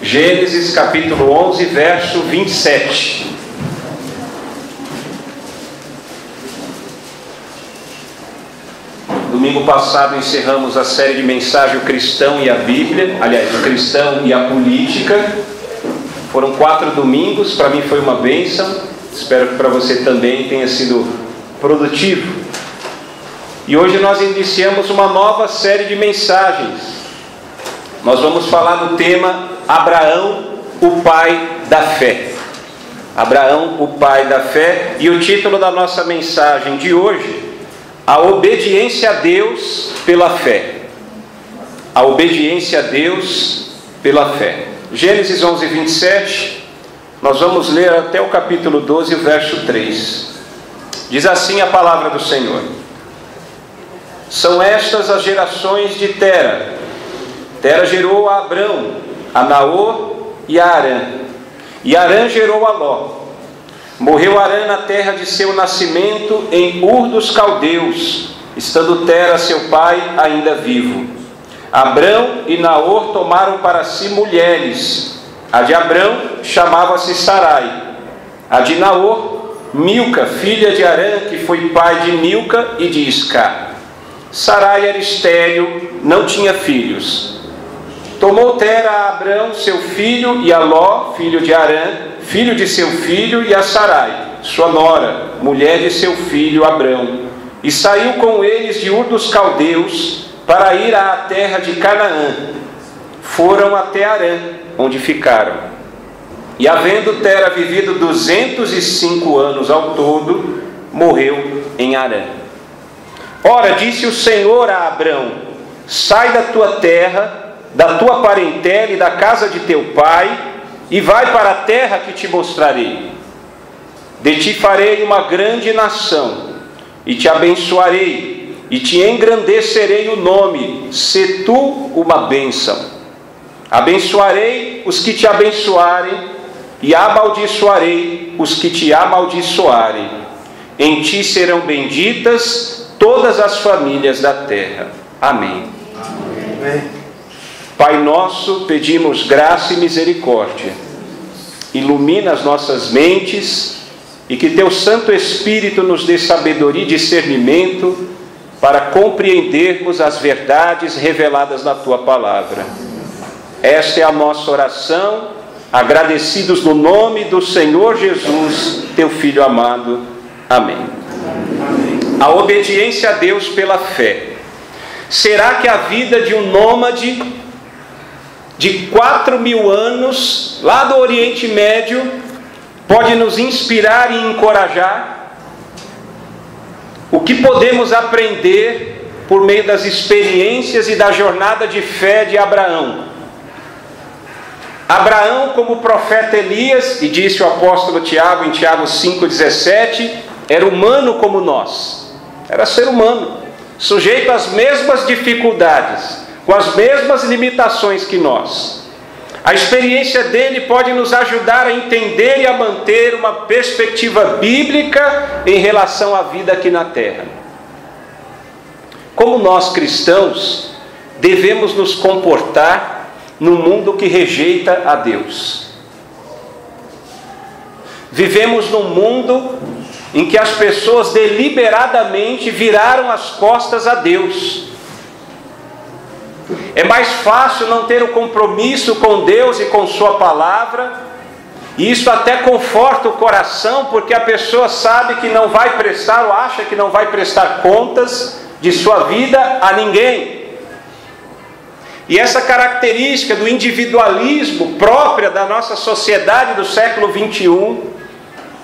Gênesis capítulo 11, verso 27. Domingo passado encerramos a série de mensagem O Cristão e a Bíblia, aliás, O Cristão e a Política. Foram 4 domingos, para mim foi uma bênção, espero que para você também tenha sido produtivo. E hoje nós iniciamos uma nova série de mensagens. Nós vamos falar do tema Abraão, o pai da fé. Abraão, o pai da fé. E o título da nossa mensagem de hoje: a obediência a Deus pela fé. A obediência a Deus pela fé. Gênesis 11, 27. Nós vamos ler até o capítulo 12, o verso 3. Diz assim a palavra do Senhor: São estas as gerações de Tera. Tera gerou a Abrão, a Naor e a Harã. E Harã gerou a Ló. Morreu Harã na terra de seu nascimento, em Ur dos Caldeus, estando Tera, seu pai, ainda vivo. Abrão e Naor tomaram para si mulheres. A de Abrão chamava-se Sarai. A de Naor, Milca, filha de Harã, que foi pai de Milca e de Isca. Sarai era estéril, não tinha filhos. Tomou Tera a Abrão, seu filho, e a Ló, filho de Harã, filho de seu filho, e a Sarai, sua nora, mulher de seu filho Abrão. E saiu com eles de Ur dos Caldeus para ir à terra de Canaã. Foram até Harã, onde ficaram. E havendo Tera vivido 205 anos ao todo, morreu em Harã. Ora, disse o Senhor a Abrão: sai da tua terra, da tua parentela e da casa de teu pai, e vai para a terra que te mostrarei. De ti farei uma grande nação, e te abençoarei, e te engrandecerei o nome, se tu uma bênção. Abençoarei os que te abençoarem, e amaldiçoarei os que te amaldiçoarem. Em ti serão benditas todas as famílias da terra. Amém. Amém. Pai nosso, pedimos graça e misericórdia. Ilumina as nossas mentes e que teu Santo Espírito nos dê sabedoria e discernimento para compreendermos as verdades reveladas na tua palavra. Esta é a nossa oração, agradecidos no nome do Senhor Jesus, teu Filho amado. Amém. A obediência a Deus pela fé. Será que a vida de um nômade de 4.000 anos, lá do Oriente Médio, pode nos inspirar e encorajar? O que podemos aprender por meio das experiências e da jornada de fé de Abraão? Abraão, como o profeta Elias, e disse o apóstolo Tiago em Tiago 5,17, era humano como nós. Era ser humano, sujeito às mesmas dificuldades, com as mesmas limitações que nós. A experiência dele pode nos ajudar a entender e a manter uma perspectiva bíblica em relação à vida aqui na terra. Como nós cristãos, devemos nos comportar num mundo que rejeita a Deus. Vivemos num mundo em que as pessoas deliberadamente viraram as costas a Deus. É mais fácil não ter o compromisso com Deus e com sua palavra, e isso até conforta o coração, porque a pessoa sabe que não vai prestar, ou acha que não vai prestar contas de sua vida a ninguém. E essa característica do individualismo própria da nossa sociedade do século 21,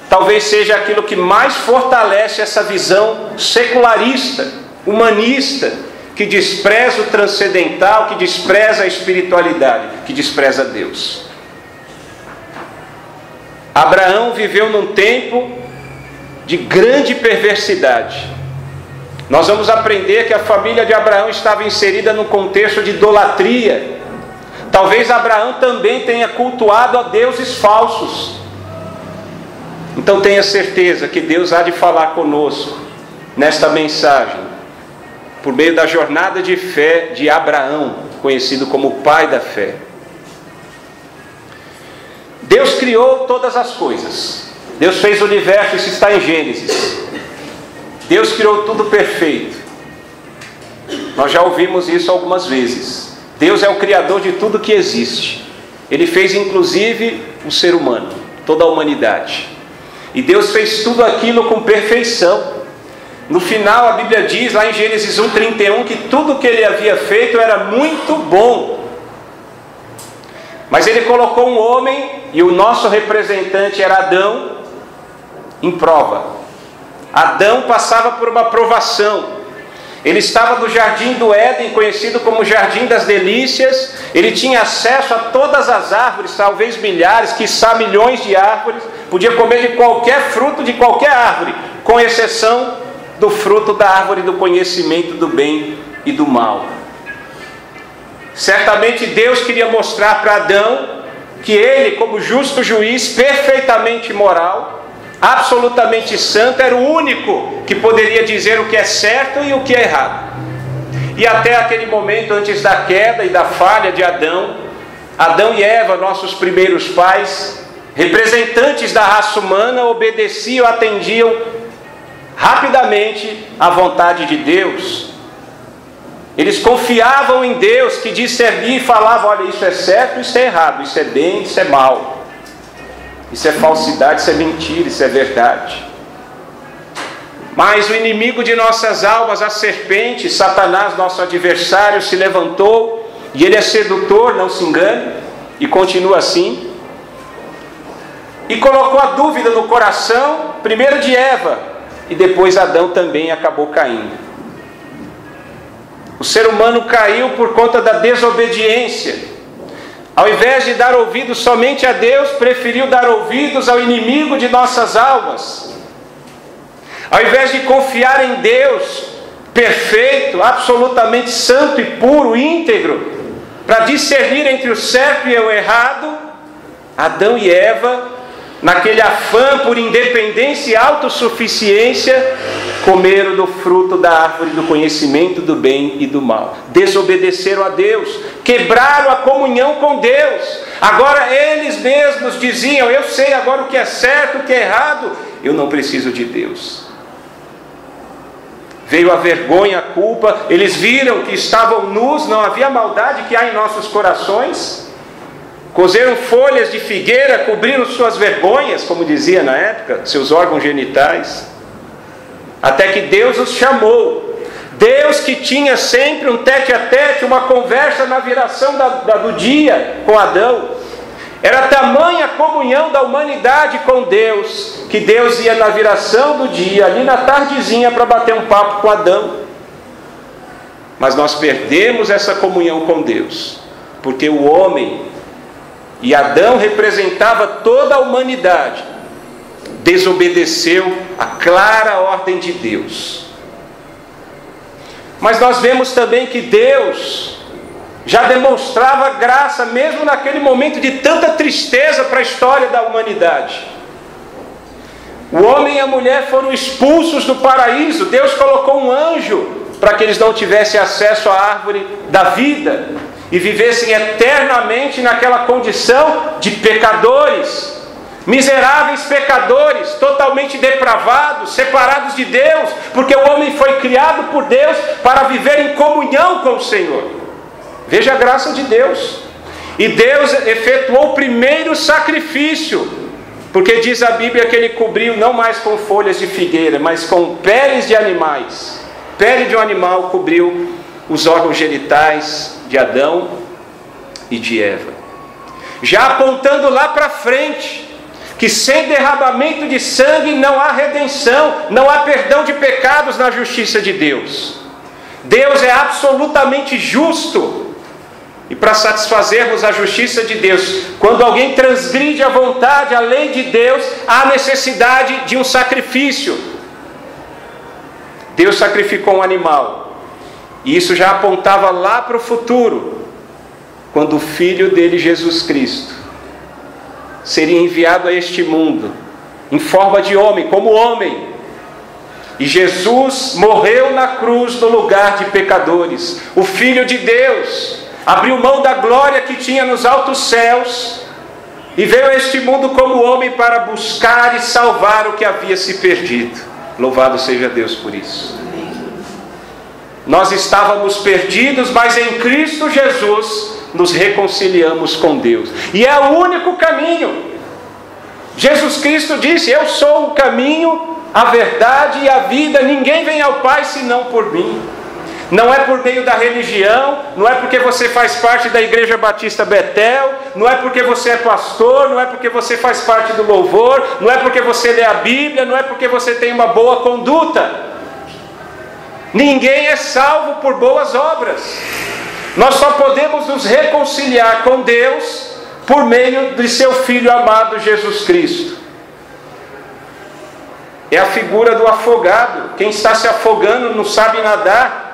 talvez seja aquilo que mais fortalece essa visão secularista, humanista, que despreza o transcendental, que despreza a espiritualidade, que despreza Deus. Abraão viveu num tempo de grande perversidade. Nós vamos aprender que a família de Abraão estava inserida num contexto de idolatria. Talvez Abraão também tenha cultuado a deuses falsos. Então tenha certeza que Deus há de falar conosco nesta mensagem, por meio da jornada de fé de Abraão, conhecido como o pai da fé. Deus criou todas as coisas. Deus fez o universo, isso está em Gênesis. Deus criou tudo perfeito. Nós já ouvimos isso algumas vezes. Deus é o criador de tudo que existe. Ele fez inclusive o ser humano, toda a humanidade. E Deus fez tudo aquilo com perfeição. No final a Bíblia diz lá em Gênesis 1:31 que tudo que ele havia feito era muito bom. Mas ele colocou um homem, e o nosso representante era Adão, em prova. Adão passava por uma provação. Ele estava no jardim do Éden, conhecido como Jardim das Delícias. Ele tinha acesso a todas as árvores, talvez milhares, quiçá milhões de árvores. Podia comer de qualquer fruto de qualquer árvore, com exceção do fruto da árvore do conhecimento do bem e do mal. Certamente Deus queria mostrar para Adão que ele, como justo juiz, perfeitamente moral, absolutamente santo, era o único que poderia dizer o que é certo e o que é errado. E até aquele momento, antes da queda e da falha de Adão, Adão e Eva, nossos primeiros pais, representantes da raça humana, obedeciam, atendiam rapidamente à vontade de Deus. Eles confiavam em Deus, que discernia e falava: olha, isso é certo, isso é errado, isso é bem, isso é mal, isso é falsidade, isso é mentira, isso é verdade. Mas o inimigo de nossas almas, a serpente, Satanás, nosso adversário, se levantou, e ele é sedutor, não se engane, e continua assim, e colocou a dúvida no coração, primeiro de Eva, e depois Adão também acabou caindo. O ser humano caiu por conta da desobediência. Ao invés de dar ouvidos somente a Deus, preferiu dar ouvidos ao inimigo de nossas almas. Ao invés de confiar em Deus, perfeito, absolutamente santo e puro, íntegro, para discernir entre o certo e o errado, Adão e Eva, naquele afã por independência e autossuficiência, comeram do fruto da árvore do conhecimento do bem e do mal. Desobedeceram a Deus, quebraram a comunhão com Deus. Agora eles mesmos diziam: eu sei agora o que é certo, o que é errado, eu não preciso de Deus. Veio a vergonha, a culpa, eles viram que estavam nus, não havia maldade que há em nossos corações. Cozeram folhas de figueira, cobriram suas vergonhas, como dizia na época, seus órgãos genitais. Até que Deus os chamou. Deus, que tinha sempre um tete a tete, uma conversa na viração do dia com Adão. Era tamanha a comunhão da humanidade com Deus, que Deus ia na viração do dia, ali na tardezinha, para bater um papo com Adão. Mas nós perdemos essa comunhão com Deus, porque o homem, e Adão representava toda a humanidade, desobedeceu a clara ordem de Deus. Mas nós vemos também que Deus já demonstrava graça, mesmo naquele momento de tanta tristeza para a história da humanidade. O homem e a mulher foram expulsos do paraíso. Deus colocou um anjo para que eles não tivessem acesso à árvore da vida e vivessem eternamente naquela condição de pecadores, miseráveis pecadores, totalmente depravados, separados de Deus, porque o homem foi criado por Deus para viver em comunhão com o Senhor. Veja a graça de Deus. E Deus efetuou o primeiro sacrifício, porque diz a Bíblia que ele cobriu não mais com folhas de figueira, mas com peles de animais. Pele de um animal cobriu os órgãos genitais de Adão e de Eva, já apontando lá para frente, que sem derramamento de sangue não há redenção, não há perdão de pecados na justiça de Deus. Deus é absolutamente justo, e para satisfazermos a justiça de Deus, quando alguém transgride a vontade, a lei de Deus, há necessidade de um sacrifício. Deus sacrificou um animal, e isso já apontava lá para o futuro, quando o Filho dele, Jesus Cristo, seria enviado a este mundo, em forma de homem, como homem. E Jesus morreu na cruz no lugar de pecadores. O Filho de Deus abriu mão da glória que tinha nos altos céus e veio a este mundo como homem para buscar e salvar o que havia se perdido. Louvado seja Deus por isso. Nós estávamos perdidos, mas em Cristo Jesus nos reconciliamos com Deus. E é o único caminho. Jesus Cristo disse: eu sou o caminho, a verdade e a vida. Ninguém vem ao Pai senão por mim. Não é por meio da religião, não é porque você faz parte da Igreja Batista Betel, não é porque você é pastor, não é porque você faz parte do louvor, não é porque você lê a Bíblia, não é porque você tem uma boa conduta. Ninguém é salvo por boas obras. Nós só podemos nos reconciliar com Deus por meio de seu Filho amado Jesus Cristo. É a figura do afogado. Quem está se afogando não sabe nadar.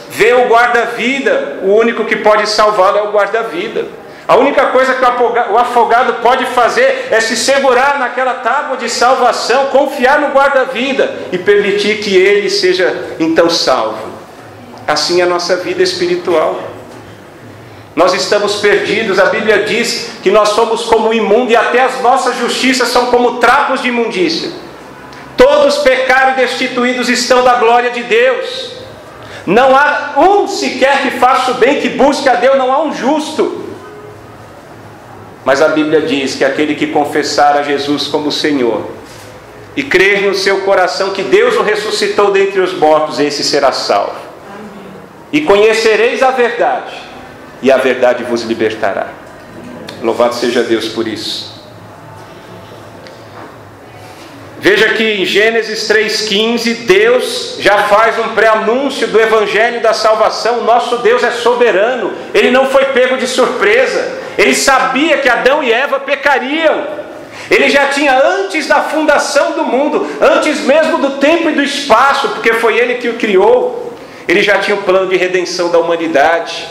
Vê o guarda-vida, o único que pode salvá-lo é o guarda-vida. A única coisa que o afogado pode fazer é se segurar naquela tábua de salvação, confiar no guarda-vida e permitir que ele seja então salvo. Assim é a nossa vida espiritual. Nós estamos perdidos. A Bíblia diz que nós somos como imundo e até as nossas justiças são como trapos de imundícia. Todos pecaram e destituídos estão da glória de Deus. Não há um sequer que faça o bem, que busque a Deus, não há um justo. Mas a Bíblia diz que aquele que confessar a Jesus como Senhor e crer no seu coração que Deus o ressuscitou dentre os mortos, esse será salvo. E conhecereis a verdade, e a verdade vos libertará. Louvado seja Deus por isso. Veja que em Gênesis 3,15, Deus já faz um pré-anúncio do Evangelho da salvação. Nosso Deus é soberano, Ele não foi pego de surpresa. Ele sabia que Adão e Eva pecariam. Ele já tinha, antes da fundação do mundo, antes mesmo do tempo e do espaço, porque foi Ele que o criou, Ele já tinha o plano de redenção da humanidade.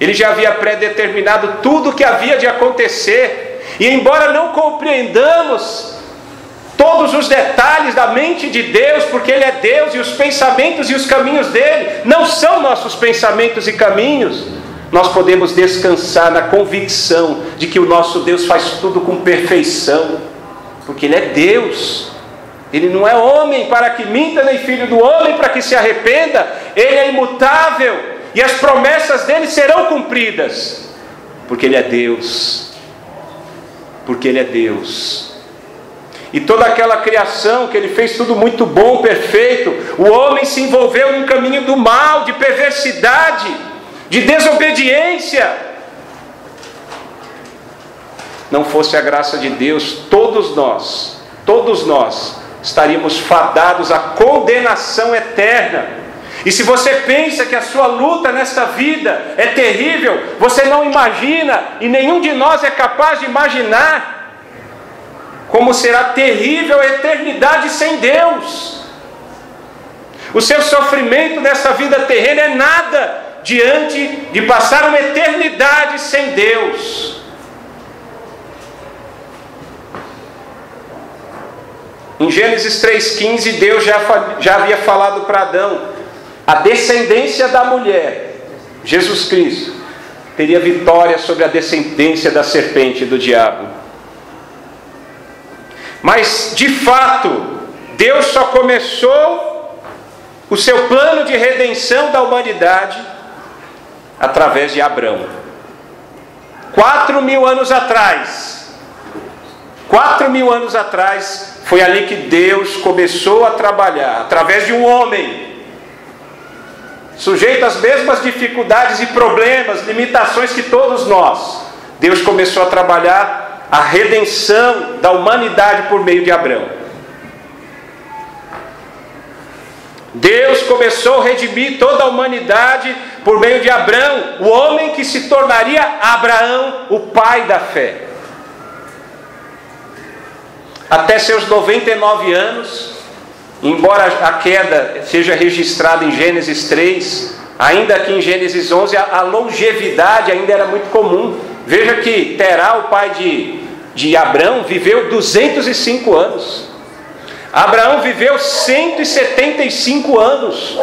Ele já havia pré-determinado tudo o que havia de acontecer. E embora não compreendamos todos os detalhes da mente de Deus, porque Ele é Deus e os pensamentos e os caminhos dEle não são nossos pensamentos e caminhos, nós podemos descansar na convicção de que o nosso Deus faz tudo com perfeição, porque Ele é Deus. Ele não é homem para que minta, nem filho do homem para que se arrependa. Ele é imutável e as promessas dEle serão cumpridas, porque Ele é Deus. Porque Ele é Deus. E toda aquela criação que Ele fez tudo muito bom, perfeito, o homem se envolveu num caminho do mal, de perversidade, de desobediência. Não fosse a graça de Deus, todos nós estaríamos fadados à condenação eterna. E se você pensa que a sua luta nesta vida é terrível, você não imagina, e nenhum de nós é capaz de imaginar, como será terrível a eternidade sem Deus. O seu sofrimento nessa vida terrena é nada diante de passar uma eternidade sem Deus. Em Gênesis 3,15, Deus já havia falado para Adão: a descendência da mulher, Jesus Cristo, teria vitória sobre a descendência da serpente, do diabo. Mas, de fato, Deus só começou o seu plano de redenção da humanidade através de Abrão. 4.000 anos atrás, 4.000 anos atrás, foi ali que Deus começou a trabalhar, através de um homem, sujeito às mesmas dificuldades e problemas, limitações que todos nós. Deus começou a trabalhar a redenção da humanidade por meio de Abrão. Deus começou a redimir toda a humanidade por meio de Abrão, o homem que se tornaria Abraão, o pai da fé. Até seus 99 anos, embora a queda seja registrada em Gênesis 3, ainda aqui em Gênesis 11, a longevidade ainda era muito comum. Veja que Terá, o pai de Abrão, viveu 205 anos. Abraão viveu 175 anos.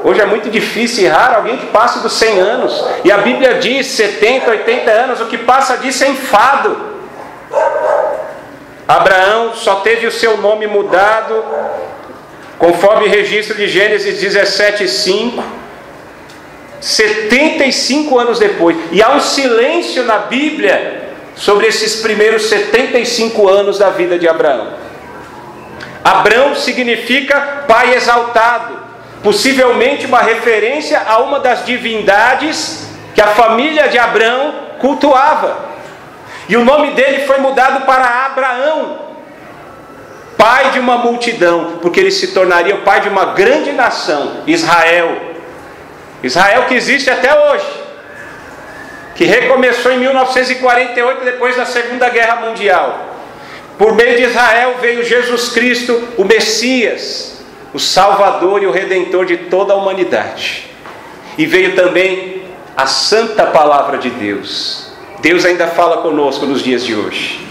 Hoje é muito difícil e raro alguém que passe dos 100 anos. E a Bíblia diz 70, 80 anos, o que passa disso é enfado. Abraão só teve o seu nome mudado, conforme registro de Gênesis 17:5, 75 anos depois. E há um silêncio na Bíblia sobre esses primeiros 75 anos da vida de Abraão. Abrão significa pai exaltado, possivelmente uma referência a uma das divindades que a família de Abrão cultuava. E o nome dele foi mudado para Abraão, pai de uma multidão, porque ele se tornaria o pai de uma grande nação, Israel. Israel que existe até hoje, que recomeçou em 1948, depois da Segunda Guerra Mundial. Por meio de Israel veio Jesus Cristo, o Messias, o Salvador e o Redentor de toda a humanidade. E veio também a santa palavra de Deus. Deus ainda fala conosco nos dias de hoje.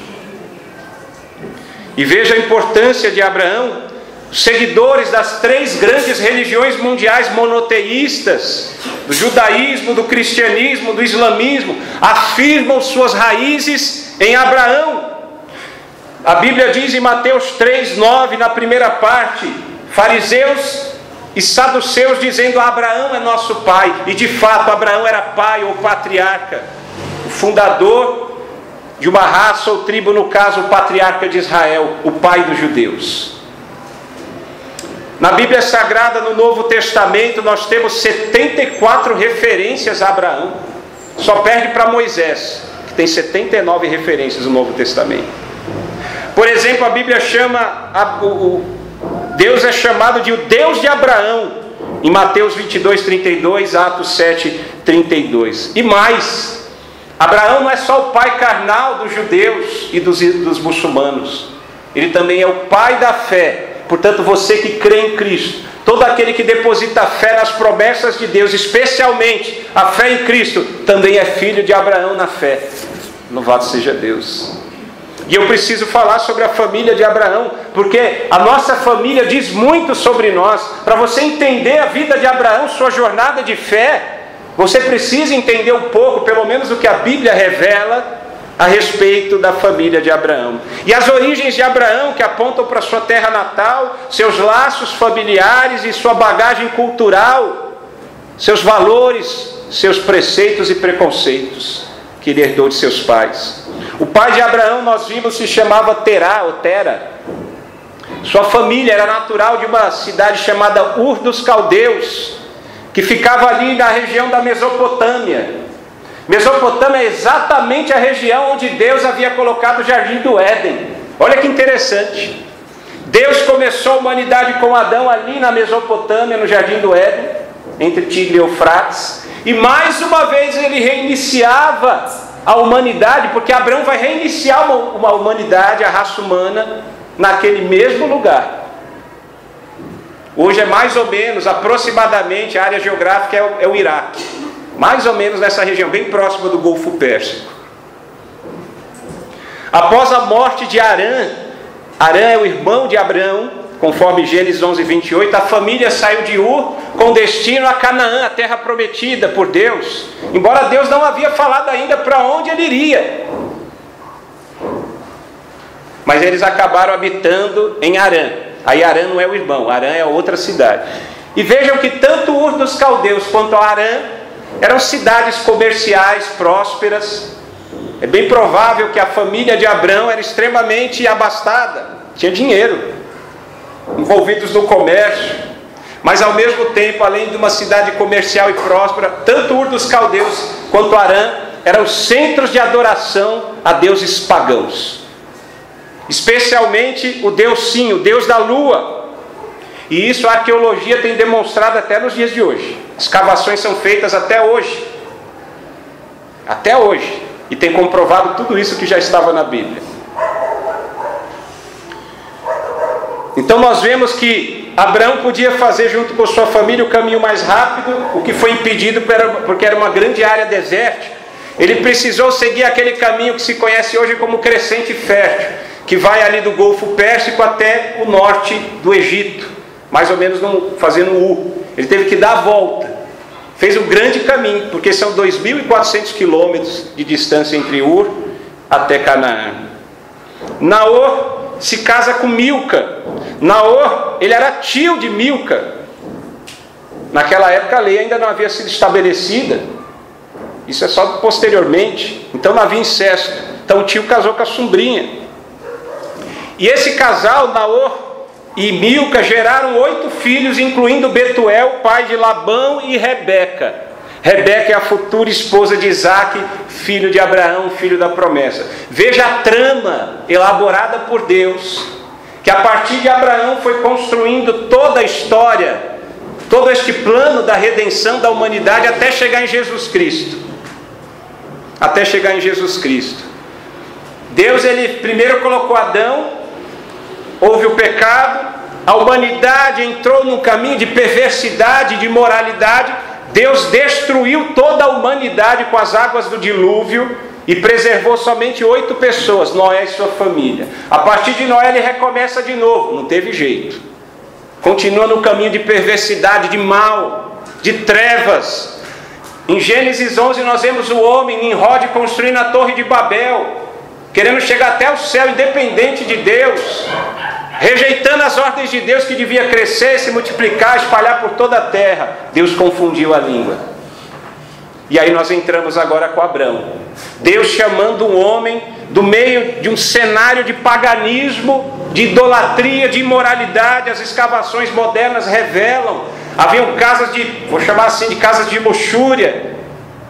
E veja a importância de Abraão. Os seguidores das 3 grandes religiões mundiais monoteístas, do judaísmo, do cristianismo, do islamismo, afirmam suas raízes em Abraão. A Bíblia diz em Mateus 3:9, na primeira parte, fariseus e saduceus dizendo: Abraão é nosso pai. E de fato Abraão era pai ou patriarca, o fundador de uma raça ou tribo, no caso o patriarca de Israel, o pai dos judeus. Na Bíblia Sagrada, no Novo Testamento, nós temos 74 referências a Abraão. Só perde para Moisés, que tem 79 referências no Novo Testamento. Por exemplo, a Bíblia chama, Deus é chamado de o Deus de Abraão, em Mateus 22:32, Atos 7:32. E mais, Abraão não é só o pai carnal dos judeus e dos muçulmanos, ele também é o pai da fé. Portanto, você que crê em Cristo, todo aquele que deposita fé nas promessas de Deus, especialmente a fé em Cristo, também é filho de Abraão na fé. Louvado seja Deus. E eu preciso falar sobre a família de Abraão, porque a nossa família diz muito sobre nós. Para você entender a vida de Abraão, sua jornada de fé, você precisa entender um pouco, pelo menos o que a Bíblia revela a respeito da família de Abraão. E as origens de Abraão, que apontam para sua terra natal, seus laços familiares e sua bagagem cultural, seus valores, seus preceitos e preconceitos que ele herdou de seus pais. O pai de Abraão, nós vimos, se chamava Terá, ou Tera. Sua família era natural de uma cidade chamada Ur dos Caldeus, que ficava ali na região da Mesopotâmia. Mesopotâmia é exatamente a região onde Deus havia colocado o Jardim do Éden. Olha que interessante. Deus começou a humanidade com Adão ali na Mesopotâmia, no Jardim do Éden, entre Tigre e Eufrates. E mais uma vez ele reiniciava a humanidade, porque Abraão vai reiniciar uma humanidade, a raça humana, naquele mesmo lugar. Hoje é mais ou menos, aproximadamente, a área geográfica é o Iraque. Mais ou menos nessa região, bem próxima do Golfo Pérsico. Após a morte de Arã, Arã é o irmão de Abraão, conforme Gênesis 11:28, a família saiu de Ur com destino a Canaã, a terra prometida por Deus, embora Deus não havia falado ainda para onde ele iria. Mas eles acabaram habitando em Arã. Aí Arã não é o irmão, Arã é outra cidade. E vejam que tanto Ur dos Caldeus quanto Arã eram cidades comerciais prósperas. É bem provável que a família de Abraão era extremamente abastada, tinha dinheiro, envolvidos no comércio. Mas ao mesmo tempo, além de uma cidade comercial e próspera, tanto Ur dos Caldeus quanto Arã eram centros de adoração a deuses pagãos, especialmente o Deus Sim, o Deus da lua. E isso a arqueologia tem demonstrado até nos dias de hoje. Escavações são feitas até hoje. Até hoje. E tem comprovado tudo isso que já estava na Bíblia. Então nós vemos que Abraão podia fazer junto com sua família o caminho mais rápido, o que foi impedido porque era uma grande área desértica. Ele precisou seguir aquele caminho que se conhece hoje como Crescente Fértil, que vai ali do Golfo Pérsico até o norte do Egito, mais ou menos fazendo U. ele teve que dar a volta. Fez um grande caminho, porque são 2.400 quilômetros de distância entre Ur até Canaã. Naor se casa com Milca. Naor, ele era tio de Milca. Naquela época a lei ainda não havia sido estabelecida. Isso é só posteriormente. Então não havia incesto. Então o tio casou com a sobrinha. E esse casal, Naor e Milca, geraram 8 filhos, incluindo Betuel, pai de Labão, e Rebeca. Rebeca é a futura esposa de Isaac, filho de Abraão, filho da promessa. Veja a trama elaborada por Deus, que a partir de Abraão foi construindo toda a história, todo este plano da redenção da humanidade até chegar em Jesus Cristo. Até chegar em Jesus Cristo. Deus, ele primeiro colocou Adão, houve o pecado, a humanidade entrou num caminho de perversidade, de imoralidade. Deus destruiu toda a humanidade com as águas do dilúvio e preservou somente 8 pessoas, Noé e sua família. A partir de Noé ele recomeça de novo, não teve jeito. Continua no caminho de perversidade, de mal, de trevas. Em Gênesis 11 nós vemos o homem, Nimrod, construindo a torre de Babel, querendo chegar até o céu, independente de Deus, rejeitando as ordens de Deus, que devia crescer, se multiplicar, espalhar por toda a terra. Deus confundiu a língua. E aí nós entramos agora com Abrão. Deus chamando um homem do meio de um cenário de paganismo, de idolatria, de imoralidade. As escavações modernas revelam. Haviam casas de, vou chamar assim, de casas de luxúria,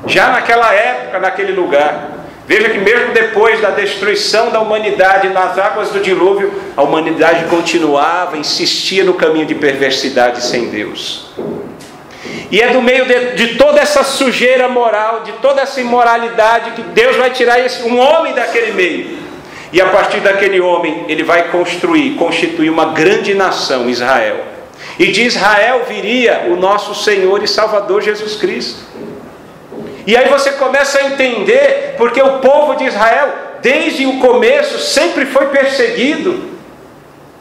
já naquela época, naquele lugar. Veja que mesmo depois da destruição da humanidade nas águas do dilúvio, a humanidade continuava, insistia no caminho de perversidade sem Deus. E é do meio de toda essa sujeira moral, de toda essa imoralidade, que Deus vai tirar um homem daquele meio. E a partir daquele homem, ele vai constituir uma grande nação, Israel. E de Israel viria o nosso Senhor e Salvador Jesus Cristo. E aí você começa a entender porque o povo de Israel, desde o começo, sempre foi perseguido.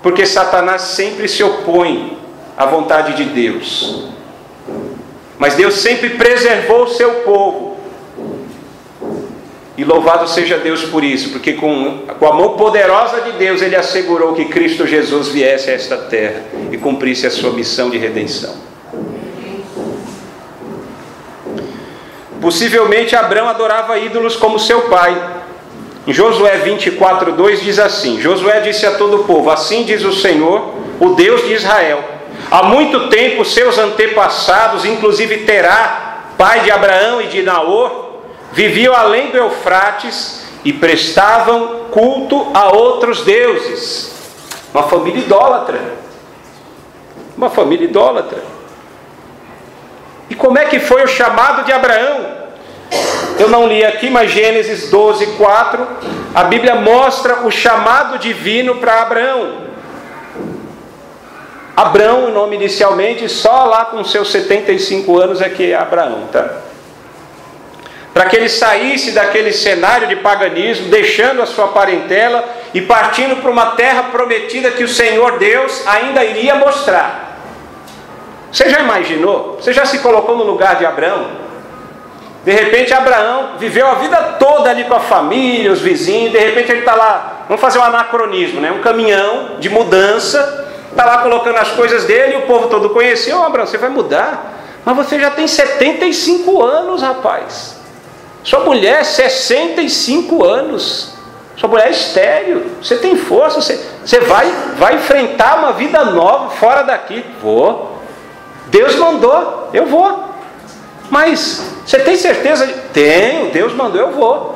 Porque Satanás sempre se opõe à vontade de Deus. Mas Deus sempre preservou o seu povo. E louvado seja Deus por isso, porque com a mão poderosa de Deus, Ele assegurou que Cristo Jesus viesse a esta terra e cumprisse a sua missão de redenção. Possivelmente Abrão adorava ídolos como seu pai. Em Josué 24:2 diz assim: Josué disse a todo o povo: assim diz o Senhor, o Deus de Israel: há muito tempo seus antepassados, inclusive Terá, pai de Abraão e de Naor, viviam além do Eufrates e prestavam culto a outros deuses. Uma família idólatra. Uma família idólatra. E como é que foi o chamado de Abraão? Eu não li aqui, mas Gênesis 12:4, a Bíblia mostra o chamado divino para Abraão. Abrão, o nome inicialmente, só lá com seus 75 anos é que é Abraão, tá? Para que ele saísse daquele cenário de paganismo, deixando a sua parentela e partindo para uma terra prometida que o Senhor Deus ainda iria mostrar. Você já imaginou? Você já se colocou no lugar de Abraão? De repente Abraão viveu a vida toda ali com a família, os vizinhos. De repente ele está lá, vamos fazer um anacronismo, né? Um caminhão de mudança, está lá colocando as coisas dele e o povo todo conheceu. Abraão, você vai mudar? Mas você já tem 75 anos, rapaz. Sua mulher, 65 anos. Sua mulher é estéril. Você tem força, você vai enfrentar uma vida nova fora daqui. Vou. Deus mandou, eu vou. Mas você tem certeza? Tenho, Deus mandou, eu vou.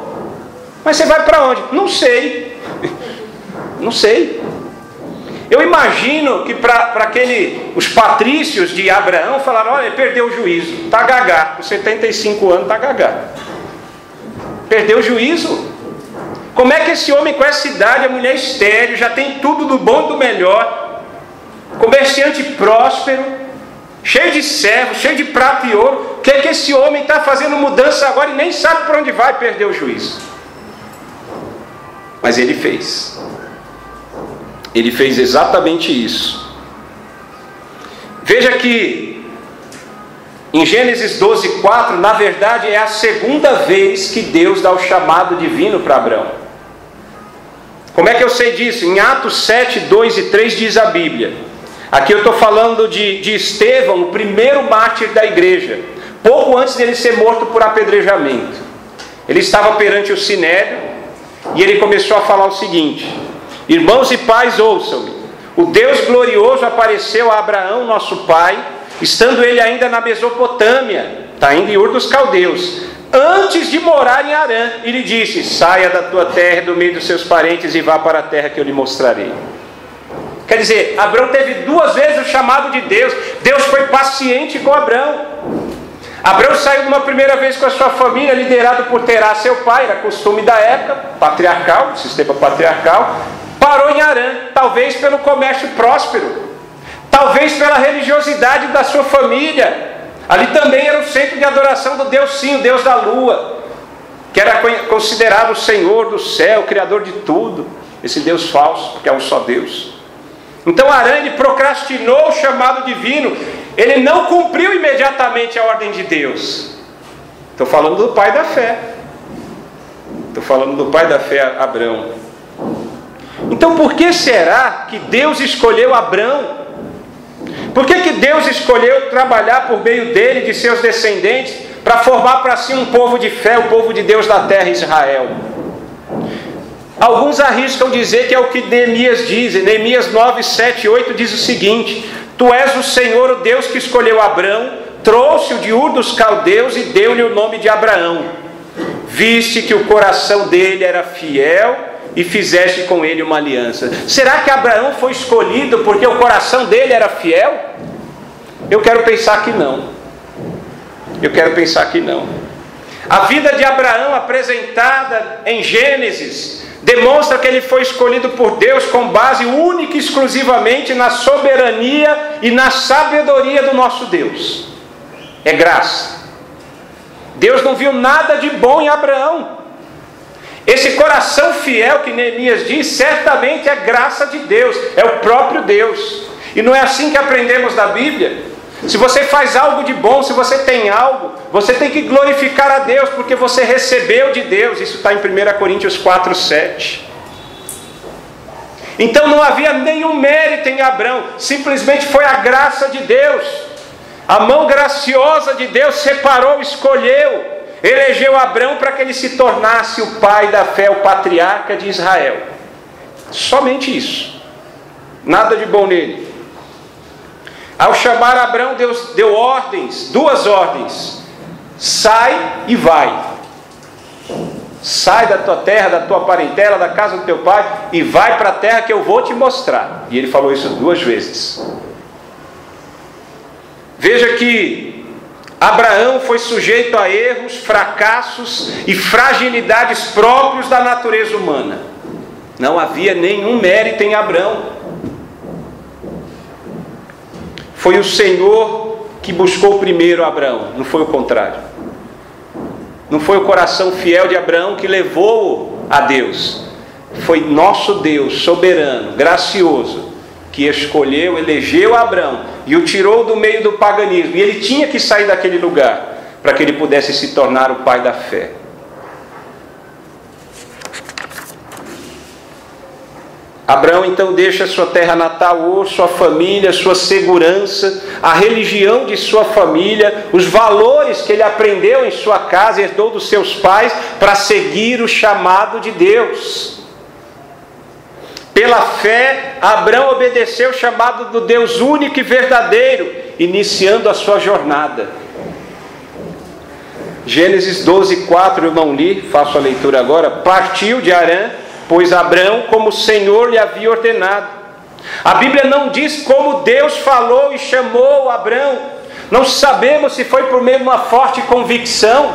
Mas você vai para onde? Não sei. Não sei. Eu imagino que para os patrícios de Abraão falaram: olha, ele perdeu o juízo, está gagá, com 75 anos está gagá. Perdeu o juízo. Como é que esse homem com essa idade, a mulher estéril, já tem tudo do bom e do melhor, comerciante próspero, cheio de servos, cheio de prata e ouro, o que é que esse homem está fazendo mudança agora e nem sabe para onde vai? Perder o juízo. Mas ele fez. Ele fez exatamente isso. Veja que Em Gênesis 12:4, na verdade é a segunda vez que Deus dá o chamado divino para Abrão. Como é que eu sei disso? Em Atos 7:2 e 3 diz a Bíblia. Aqui eu estou falando de Estevão, o primeiro mártir da igreja, pouco antes dele ser morto por apedrejamento. Ele estava perante o Sinédrio e ele começou a falar o seguinte: irmãos e pais, ouçam-me. O Deus glorioso apareceu a Abraão, nosso pai, estando ele ainda na Mesopotâmia, está ainda em Ur dos Caldeus, antes de morar em Harã, e lhe disse: saia da tua terra, do meio dos seus parentes, e vá para a terra que eu lhe mostrarei. Quer dizer, Abrão teve duas vezes o chamado de Deus. Deus foi paciente com Abrão. Abrão saiu de uma primeira vez com a sua família, liderado por Terá, seu pai, era costume da época, patriarcal, sistema patriarcal. Parou em Harã, talvez pelo comércio próspero, talvez pela religiosidade da sua família. Ali também era o centro de adoração do Deus Sim, o Deus da lua, que era considerado o Senhor do céu, o Criador de tudo. Esse Deus falso, porque é um só Deus. Então Harã, ele procrastinou o chamado divino. Ele não cumpriu imediatamente a ordem de Deus. Estou falando do pai da fé. Estou falando do pai da fé, Abrão. Então por que será que Deus escolheu Abrão? Por que Deus escolheu trabalhar por meio dele, de seus descendentes, para formar para si um povo de fé, o povo de Deus da terra, Israel? Alguns arriscam dizer que é o que Neemias diz. Neemias 9, 7 e 8 diz o seguinte: tu és o Senhor, o Deus que escolheu Abrão, trouxe-o de Ur dos Caldeus e deu-lhe o nome de Abraão. Viste que o coração dele era fiel e fizeste com ele uma aliança. Será que Abraão foi escolhido porque o coração dele era fiel? Eu quero pensar que não. Eu quero pensar que não. A vida de Abraão, apresentada em Gênesis, demonstra que ele foi escolhido por Deus com base única e exclusivamente na soberania e na sabedoria do nosso Deus. É graça. Deus não viu nada de bom em Abraão. Esse coração fiel que Neemias diz, certamente é graça de Deus, é o próprio Deus. E não é assim que aprendemos da Bíblia? Se você faz algo de bom, se você tem algo, você tem que glorificar a Deus, porque você recebeu de Deus. Isso está em 1 Coríntios 4, 7. Então não havia nenhum mérito em Abrão, simplesmente foi a graça de Deus. A mão graciosa de Deus separou, escolheu, elegeu Abrão para que ele se tornasse o pai da fé, o patriarca de Israel. Somente isso. Nada de bom nele. Ao chamar Abrão, Deus deu ordens, duas ordens: sai e vai. Sai da tua terra, da tua parentela, da casa do teu pai, e vai para a terra que eu vou te mostrar. E ele falou isso duas vezes. Veja que Abraão foi sujeito a erros, fracassos e fragilidades próprios da natureza humana. Não havia nenhum mérito em Abrão. Foi o Senhor que buscou primeiro Abraão, não foi o contrário. Não foi o coração fiel de Abraão que levou-o a Deus. Foi nosso Deus soberano, gracioso, que escolheu, elegeu Abraão e o tirou do meio do paganismo. E ele tinha que sair daquele lugar para que ele pudesse se tornar o pai da fé. Abraão então deixa sua terra natal, sua família, sua segurança, a religião de sua família, os valores que ele aprendeu em sua casa, herdou dos seus pais, para seguir o chamado de Deus. Pela fé, Abraão obedeceu o chamado do Deus único e verdadeiro, iniciando a sua jornada. Gênesis 12, 4, eu não li, faço a leitura agora. Partiu de Harã, pois Abrão, como o Senhor lhe havia ordenado. A Bíblia não diz como Deus falou e chamou Abrão. Não sabemos se foi por meio de uma forte convicção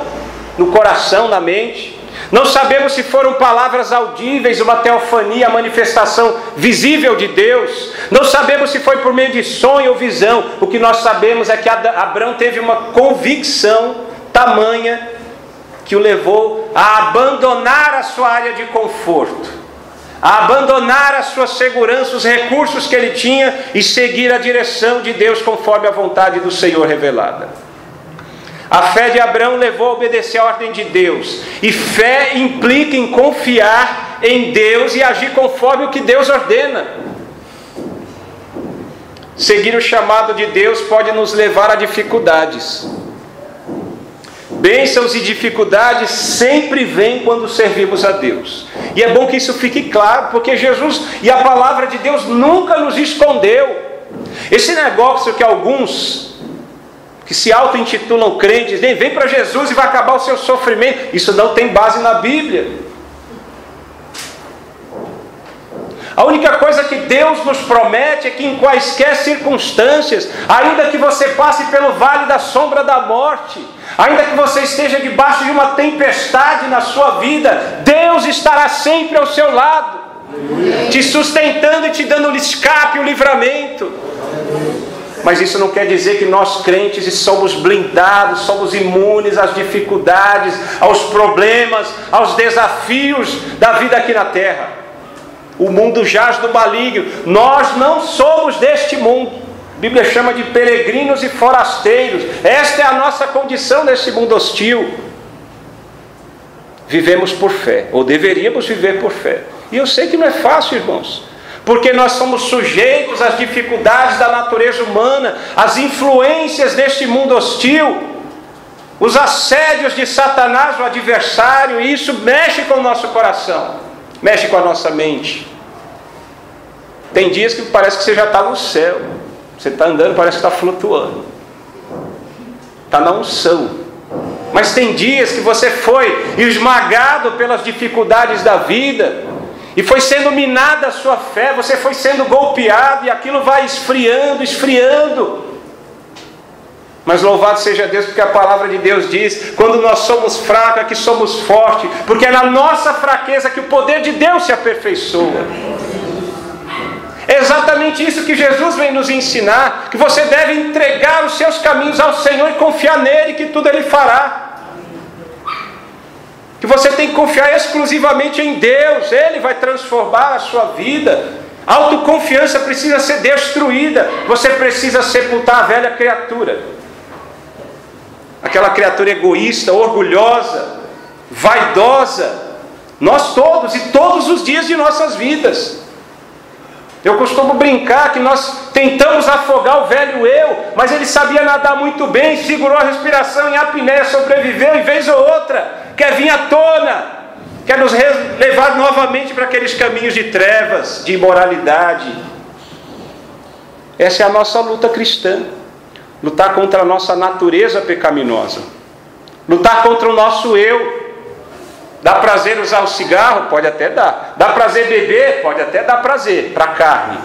no coração, na mente. Não sabemos se foram palavras audíveis, uma teofania, a manifestação visível de Deus. Não sabemos se foi por meio de sonho ou visão. O que nós sabemos é que Abrão teve uma convicção tamanha que o levou a abandonar a sua área de conforto, a abandonar a sua segurança, os recursos que ele tinha, e seguir a direção de Deus conforme a vontade do Senhor revelada. A fé de Abraão levou a obedecer a ordem de Deus. E fé implica em confiar em Deus e agir conforme o que Deus ordena. Seguir o chamado de Deus pode nos levar a dificuldades. Bênçãos e dificuldades sempre vêm quando servimos a Deus. E é bom que isso fique claro, porque Jesus e a palavra de Deus nunca nos escondeu. Esse negócio que alguns que se auto-intitulam crentes, vem para Jesus e vai acabar o seu sofrimento, isso não tem base na Bíblia. A única coisa que Deus nos promete é que em quaisquer circunstâncias, ainda que você passe pelo vale da sombra da morte, ainda que você esteja debaixo de uma tempestade na sua vida, Deus estará sempre ao seu lado, te sustentando e te dando o escape, o livramento. Mas isso não quer dizer que nós crentes somos blindados, somos imunes às dificuldades, aos problemas, aos desafios da vida aqui na terra. O mundo jaz do maligno. Nós não somos deste mundo. A Bíblia chama de peregrinos e forasteiros. Esta é a nossa condição nesse mundo hostil. Vivemos por fé, ou deveríamos viver por fé. E eu sei que não é fácil, irmãos, porque nós somos sujeitos às dificuldades da natureza humana, às influências deste mundo hostil, os assédios de Satanás, o adversário, e isso mexe com o nosso coração, mexe com a nossa mente. Tem dias que parece que você já está no céu, você está andando, parece que está flutuando, está na unção. Mas tem dias que você foi esmagado pelas dificuldades da vida, e foi sendo minada a sua fé, você foi sendo golpeado, e aquilo vai esfriando, esfriando. Mas louvado seja Deus, porque a palavra de Deus diz, quando nós somos fracos é que somos fortes, porque é na nossa fraqueza que o poder de Deus se aperfeiçoa. É exatamente isso que Jesus vem nos ensinar, que você deve entregar os seus caminhos ao Senhor e confiar nele, que tudo ele fará. Que você tem que confiar exclusivamente em Deus, ele vai transformar a sua vida. A autoconfiança precisa ser destruída, você precisa sepultar a velha criatura, aquela criatura egoísta, orgulhosa, vaidosa, nós todos e todos os dias de nossas vidas. Eu costumo brincar que nós tentamos afogar o velho eu, mas ele sabia nadar muito bem, segurou a respiração em apneia, sobreviveu, e vez ou outra quer vir à tona, quer nos levar novamente para aqueles caminhos de trevas, de imoralidade. Essa é a nossa luta cristã, lutar contra a nossa natureza pecaminosa, lutar contra o nosso eu. Dá prazer usar o cigarro? Pode até dar. Dá prazer beber? Pode até dar prazer para a carne.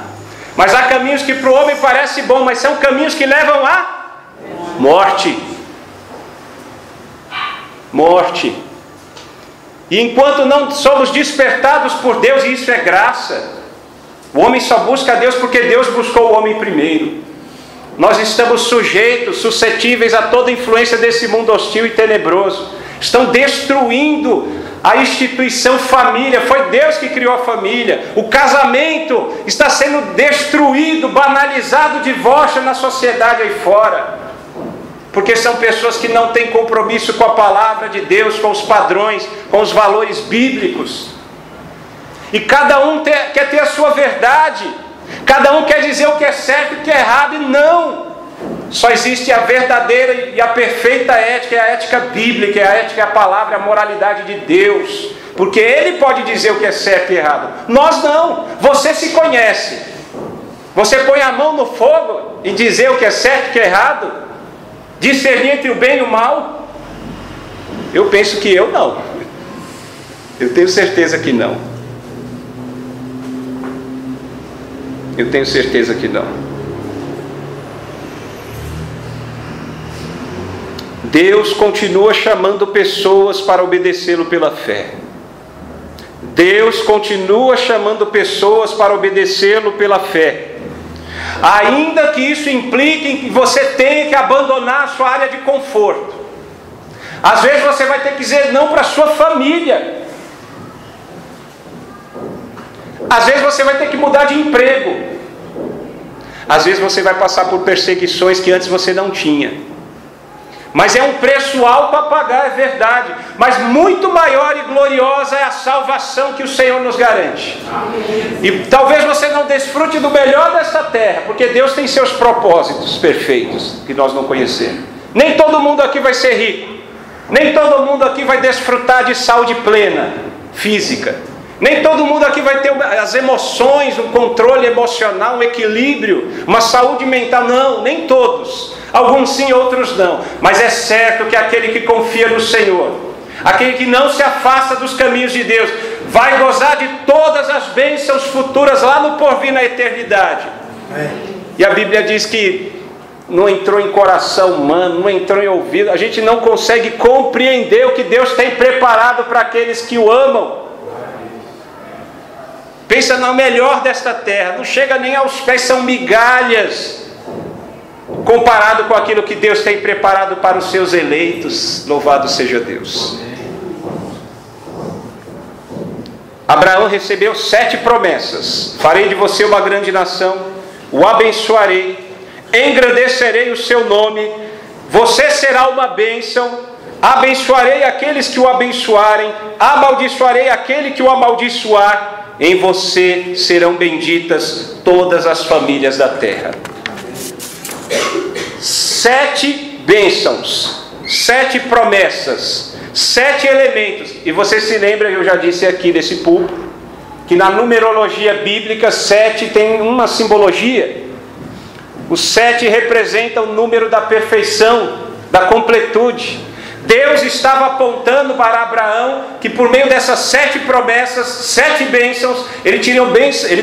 Mas há caminhos que para o homem parecem bons, mas são caminhos que levam à morte. Morte. E enquanto não somos despertados por Deus, e isso é graça, o homem só busca a Deus porque Deus buscou o homem primeiro. Nós estamos sujeitos, suscetíveis a toda influência desse mundo hostil e tenebroso. Estão destruindo a instituição família. Foi Deus que criou a família. O casamento está sendo destruído, banalizado, divórcio na sociedade aí fora, porque são pessoas que não têm compromisso com a palavra de Deus, com os padrões, com os valores bíblicos. E cada um quer ter a sua verdade, cada um quer dizer o que é certo e o que é errado, e não. Só existe a verdadeira e a perfeita ética, é a ética bíblica, é a ética, é a palavra, é a moralidade de Deus. Porque Ele pode dizer o que é certo e errado. Nós não. Você se conhece. Você põe a mão no fogo e dizer o que é certo e o que é errado? Discernir entre o bem e o mal? Eu penso que eu não. Eu tenho certeza que não. Eu tenho certeza que não. Deus continua chamando pessoas para obedecê-lo pela fé. Deus continua chamando pessoas para obedecê-lo pela fé. Ainda que isso implique em que você tenha que abandonar a sua área de conforto. Às vezes você vai ter que dizer não para a sua família. Às vezes você vai ter que mudar de emprego. Às vezes você vai passar por perseguições que antes você não tinha. Mas é um preço alto a pagar, é verdade. Mas muito maior e gloriosa é a salvação que o Senhor nos garante. E talvez você não desfrute do melhor desta terra, porque Deus tem seus propósitos perfeitos, que nós não conhecemos. Nem todo mundo aqui vai ser rico. Nem todo mundo aqui vai desfrutar de saúde plena, física. Nem todo mundo aqui vai ter as emoções, um controle emocional, um equilíbrio, uma saúde mental. Não, nem todos. Alguns sim, outros não. Mas é certo que aquele que confia no Senhor, aquele que não se afasta dos caminhos de Deus, vai gozar de todas as bênçãos futuras lá no porvir, na eternidade. E a Bíblia diz que não entrou em coração humano, não entrou em ouvido. A gente não consegue compreender o que Deus tem preparado para aqueles que o amam. Pensa no melhor desta terra, não chega nem aos pés, são migalhas comparado com aquilo que Deus tem preparado para os seus eleitos. Louvado seja Deus. Abraão recebeu 7 promessas: farei de você uma grande nação, o abençoarei, engrandecerei o seu nome, você será uma bênção, abençoarei aqueles que o abençoarem, amaldiçoarei aquele que o amaldiçoar. Em você serão benditas todas as famílias da terra. 7 bênçãos, 7 promessas, 7 elementos. E você se lembra, eu já disse aqui nesse púlpito, que na numerologia bíblica 7 tem uma simbologia. Os 7 representam o número da perfeição, da completude. Deus estava apontando para Abraão que por meio dessas 7 promessas, 7 bênçãos, ele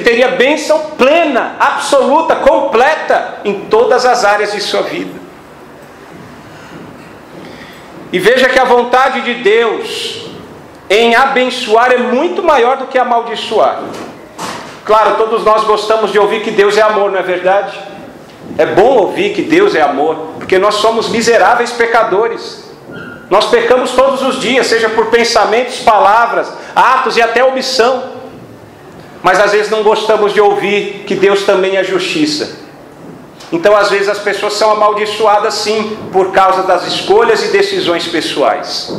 teria bênção plena, absoluta, completa em todas as áreas de sua vida. E veja que a vontade de Deus em abençoar é muito maior do que amaldiçoar. Claro, todos nós gostamos de ouvir que Deus é amor, não é verdade? É bom ouvir que Deus é amor, porque nós somos miseráveis pecadores. Nós pecamos todos os dias, seja por pensamentos, palavras, atos e até omissão. Mas às vezes não gostamos de ouvir que Deus também é justiça. Então às vezes as pessoas são amaldiçoadas sim, por causa das escolhas e decisões pessoais.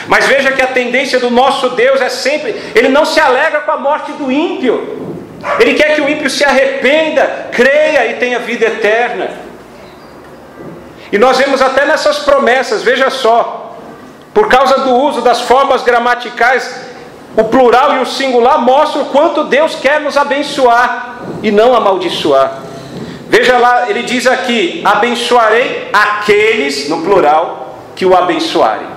Mas veja que a tendência do nosso Deus é sempre, Ele não se alegra com a morte do ímpio. Ele quer que o ímpio se arrependa, creia e tenha vida eterna. E nós vemos até nessas promessas, veja só, por causa do uso das formas gramaticais, o plural e o singular mostram o quanto Deus quer nos abençoar e não amaldiçoar. Veja lá, ele diz aqui: abençoarei aqueles, no plural, que o abençoarem.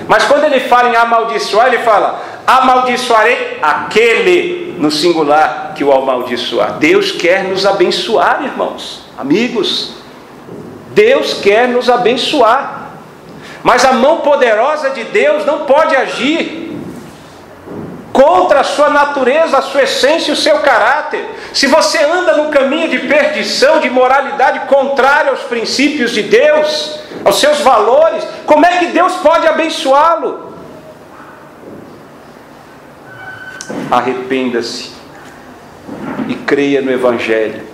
Mas quando ele fala em amaldiçoar, ele fala: amaldiçoarei aquele, no singular, que o amaldiçoar. Deus quer nos abençoar, irmãos, amigos. Deus quer nos abençoar. Mas a mão poderosa de Deus não pode agir contra a sua natureza, a sua essência e o seu caráter. Se você anda no caminho de perdição, de moralidade contrária aos princípios de Deus, aos seus valores, como é que Deus pode abençoá-lo? Arrependa-se e creia no Evangelho.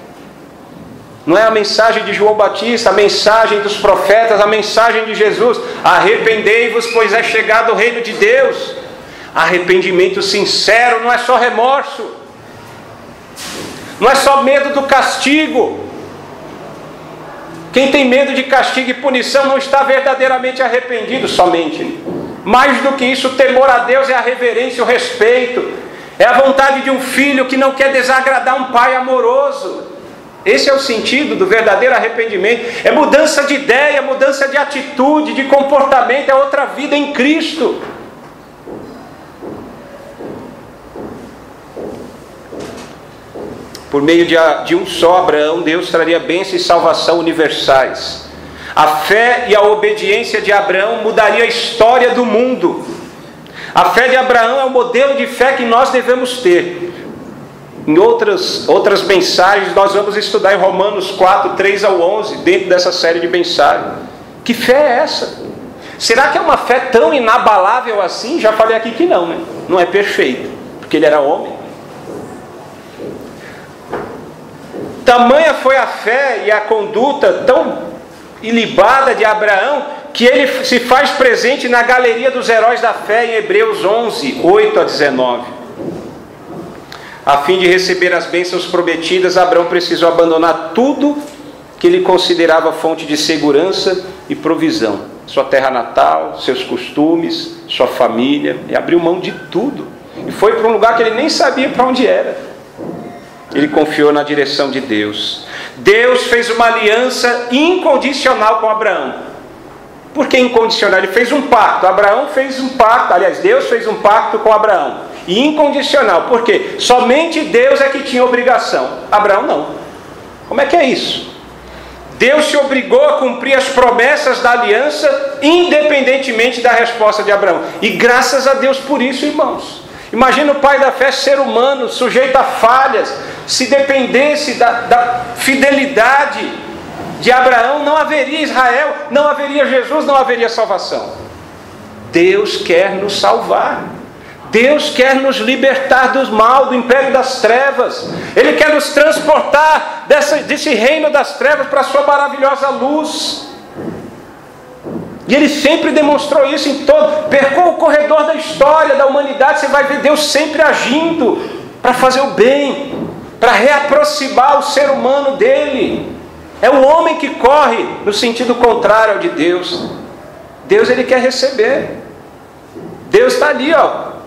Não é a mensagem de João Batista, a mensagem dos profetas, a mensagem de Jesus: arrependei-vos, pois é chegado o reino de Deus. Arrependimento sincero não é só remorso, não é só medo do castigo. Quem tem medo de castigo e punição não está verdadeiramente arrependido somente. Mais do que isso, o temor a Deus é a reverência, o respeito, é a vontade de um filho que não quer desagradar um pai amoroso. Esse é o sentido do verdadeiro arrependimento. É mudança de ideia, mudança de atitude, de comportamento, é outra vida em Cristo. Por meio de um só Abraão, Deus traria bênção e salvação universais. A fé e a obediência de Abraão mudaria a história do mundo. A fé de Abraão é o modelo de fé que nós devemos ter. Em outras mensagens, nós vamos estudar em Romanos 4, 3 ao 11, dentro dessa série de mensagens. Que fé é essa? Será que é uma fé tão inabalável assim? Já falei aqui que não, né? Não é perfeito, porque ele era homem. Tamanha foi a fé e a conduta tão ilibada de Abraão, que ele se faz presente na galeria dos heróis da fé em Hebreus 11, 8 a 19. A fim de receber as bênçãos prometidas, Abraão precisou abandonar tudo que ele considerava fonte de segurança e provisão. Sua terra natal, seus costumes, sua família, e abriu mão de tudo. E foi para um lugar que ele nem sabia para onde era. Ele confiou na direção de Deus. Deus fez uma aliança incondicional com Abraão. Por que incondicional? Ele fez um pacto. Abraão fez um pacto. Aliás, Deus fez um pacto com Abraão. E incondicional. Por quê? Somente Deus é que tinha obrigação. Abraão não. Como é que é isso? Deus se obrigou a cumprir as promessas da aliança, independentemente da resposta de Abraão. E graças a Deus por isso, irmãos. Imagina o pai da fé, ser humano, sujeito a falhas. Se dependesse da fidelidade de Abraão, não haveria Israel, não haveria Jesus, não haveria salvação. Deus quer nos salvar. Deus quer nos libertar do mal, do império das trevas. Ele quer nos transportar desse reino das trevas para a sua maravilhosa luz. E Ele sempre demonstrou isso em todo. Percorra o corredor da história, da humanidade, você vai ver Deus sempre agindo para fazer o bem, para reaproximar o ser humano dele. É o homem que corre no sentido contrário ao de Deus. Deus, Ele quer receber. Deus está ali,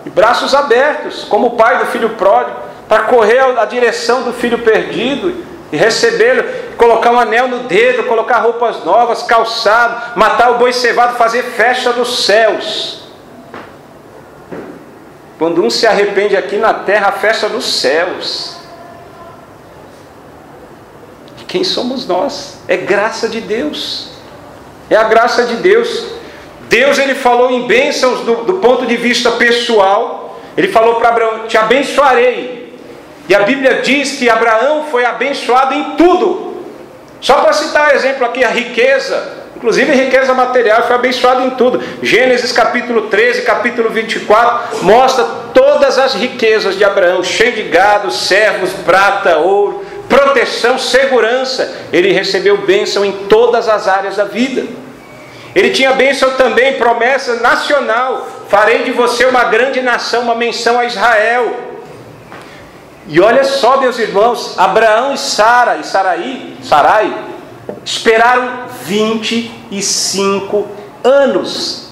de braços abertos, como o pai do filho pródigo, para correr na direção do filho perdido e recebê-lo, colocar um anel no dedo, colocar roupas novas, calçado, matar o boi cevado, fazer festa nos céus. Quando um se arrepende aqui na terra, a festa nos céus. E quem somos nós? É graça de Deus. É a graça de Deus. Deus, Ele falou em bênçãos do ponto de vista pessoal. Ele falou para Abraão: te abençoarei. E a Bíblia diz que Abraão foi abençoado em tudo. Só para citar um exemplo aqui, a riqueza, inclusive a riqueza material, foi abençoado em tudo. Gênesis capítulo 13, capítulo 24, mostra todas as riquezas de Abraão, cheio de gado, servos, prata, ouro, proteção, segurança. Ele recebeu bênção em todas as áreas da vida. Ele tinha bênção também, promessa nacional: farei de você uma grande nação, uma menção a Israel. E olha só, meus irmãos, Abraão e Sarai esperaram 25 anos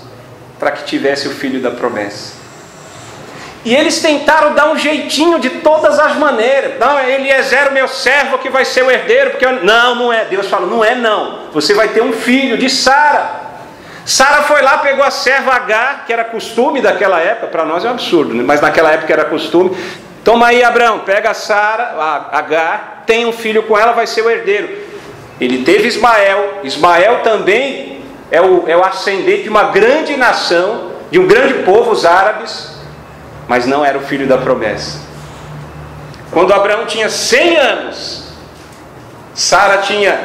para que tivesse o filho da promessa. E eles tentaram dar um jeitinho de todas as maneiras. Não, Eliezer, o meu servo, que vai ser o herdeiro. Porque não é. Deus falou: não é não. Você vai ter um filho de Sara. Sara foi lá, pegou a serva Agar, que era costume daquela época. Para nós é um absurdo, né? Mas naquela época era costume. Toma aí, Abraão, pega a Agar, tem um filho com ela, vai ser o herdeiro. Ele teve Ismael. Ismael também é o ascendente de uma grande nação, de um grande povo, os árabes, mas não era o filho da promessa. Quando Abraão tinha 100 anos, Sara tinha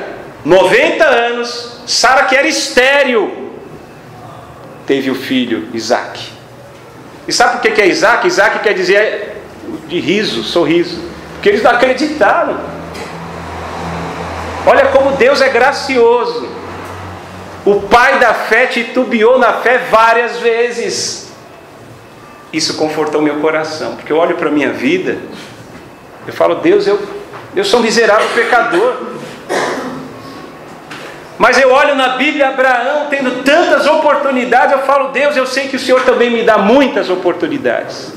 90 anos, Sara, que era estéril, teve o filho Isaac. E sabe por que é Isaac? Isaac quer dizer de riso, sorriso, porque eles não acreditaram. Olha como Deus é gracioso. O pai da fé titubeou na fé várias vezes. Isso confortou meu coração, porque eu olho para a minha vida, eu falo: Deus, eu sou um miserável pecador. Mas eu olho na Bíblia Abraão tendo tantas oportunidades, eu falo: Deus, eu sei que o Senhor também me dá muitas oportunidades.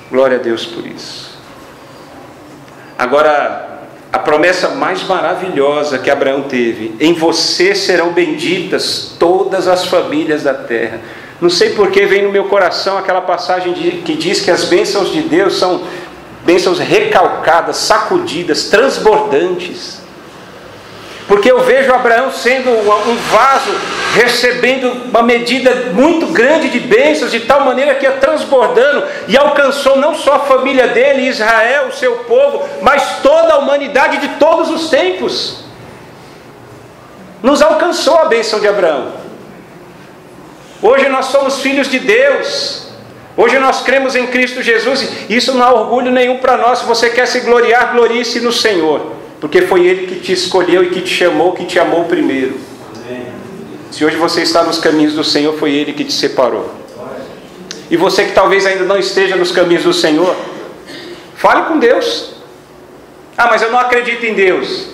Glória a Deus por isso. Agora, a promessa mais maravilhosa que Abraão teve: em você serão benditas todas as famílias da terra. Não sei porque vem no meu coração aquela passagem que diz que as bênçãos de Deus são bênçãos recalcadas, sacudidas, transbordantes. Porque eu vejo Abraão sendo um vaso, recebendo uma medida muito grande de bênçãos, de tal maneira que ia transbordando e alcançou não só a família dele, Israel, o seu povo, mas toda a humanidade de todos os tempos. Nos alcançou a bênção de Abraão. Hoje nós somos filhos de Deus. Hoje nós cremos em Cristo Jesus. Isso não há orgulho nenhum para nós. Se você quer se gloriar, glorie-se no Senhor. porque foi Ele que te escolheu e que te chamou, que te amou primeiro. Se hoje você está nos caminhos do Senhor, foi Ele que te separou. E você que talvez ainda não esteja nos caminhos do Senhor, fale com Deus. Ah, mas eu não acredito em Deus.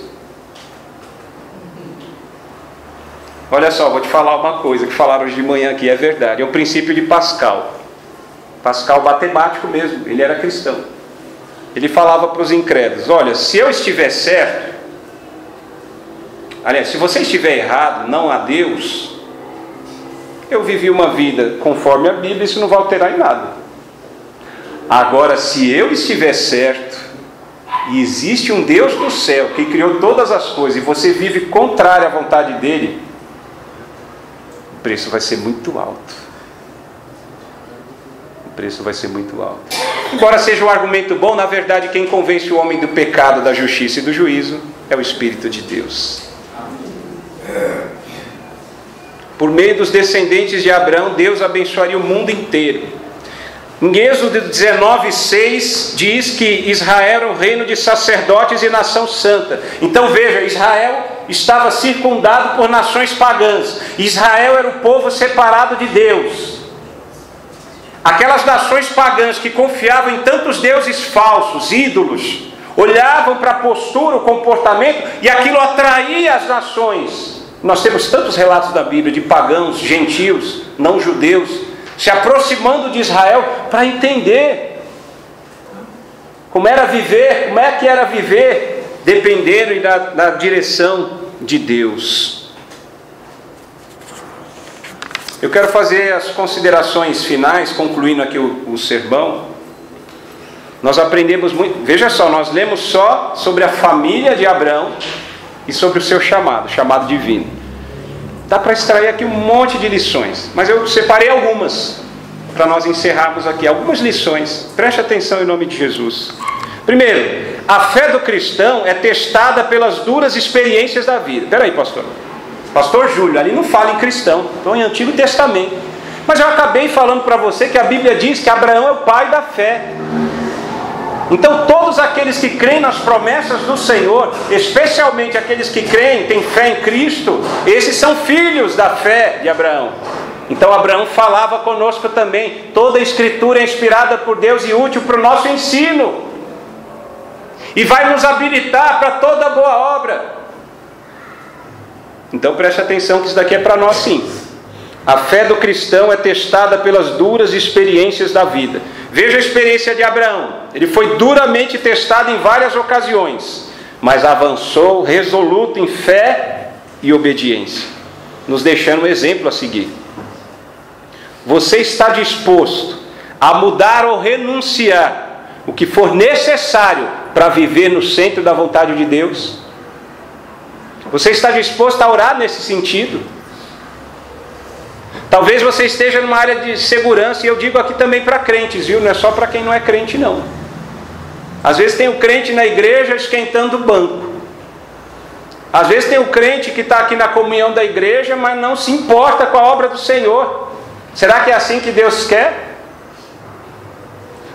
Olha só, vou te falar uma coisa que falaram hoje de manhã aqui, é verdade. É o princípio de Pascal. Pascal, matemático mesmo, ele era cristão. Ele falava para os incrédulos: olha, se eu estiver certo, aliás, se você estiver errado, não há Deus, eu vivi uma vida conforme a Bíblia, isso não vai alterar em nada. Agora, se eu estiver certo, e existe um Deus do céu que criou todas as coisas, e você vive contrário à vontade dele, o preço vai ser muito alto. O preço vai ser muito alto. Embora seja um argumento bom, na verdade quem convence o homem do pecado, da justiça e do juízo é o Espírito de Deus. Por meio dos descendentes de Abraão, Deus abençoaria o mundo inteiro. Em Êxodo 19:6 diz que Israel era um reino de sacerdotes e nação santa. Então veja, Israel estava circundado por nações pagãs. Israel era o povo separado de Deus. Aquelas nações pagãs que confiavam em tantos deuses falsos, ídolos, olhavam para a postura, o comportamento, e aquilo atraía as nações. Nós temos tantos relatos da Bíblia de pagãos, gentios, não judeus, se aproximando de Israel para entender como era viver, como é que era viver, dependendo da direção de Deus. Eu quero fazer as considerações finais, concluindo aqui o sermão. Nós aprendemos muito, veja só, nós lemos só sobre a família de Abraão e sobre o seu chamado divino. Dá para extrair aqui um monte de lições, mas eu separei algumas para nós encerrarmos aqui, algumas lições. Preste atenção em nome de Jesus. Primeiro, a fé do cristão é testada pelas duras experiências da vida. Espera aí, pastor. Pastor Júlio, ali não fala em cristão, estou em Antigo Testamento. Mas eu acabei falando para você que a Bíblia diz que Abraão é o pai da fé. Então todos aqueles que creem nas promessas do Senhor, especialmente aqueles que creem, têm fé em Cristo, esses são filhos da fé de Abraão. Então Abraão falava conosco também: toda a escritura é inspirada por Deus e útil para o nosso ensino, e vai nos habilitar para toda boa obra. Então preste atenção que isso daqui é para nós sim. A fé do cristão é testada pelas duras experiências da vida. Veja a experiência de Abraão. Ele foi duramente testado em várias ocasiões, mas avançou resoluto em fé e obediência, nos deixando um exemplo a seguir. Você está disposto a mudar ou renunciar o que for necessário para viver no centro da vontade de Deus? Você está disposto a orar nesse sentido? Talvez você esteja numa área de segurança, e eu digo aqui também para crentes, viu? Não é só para quem não é crente, não. Às vezes tem o crente na igreja esquentando o banco. Às vezes tem o crente que está aqui na comunhão da igreja, mas não se importa com a obra do Senhor. Será que é assim que Deus quer?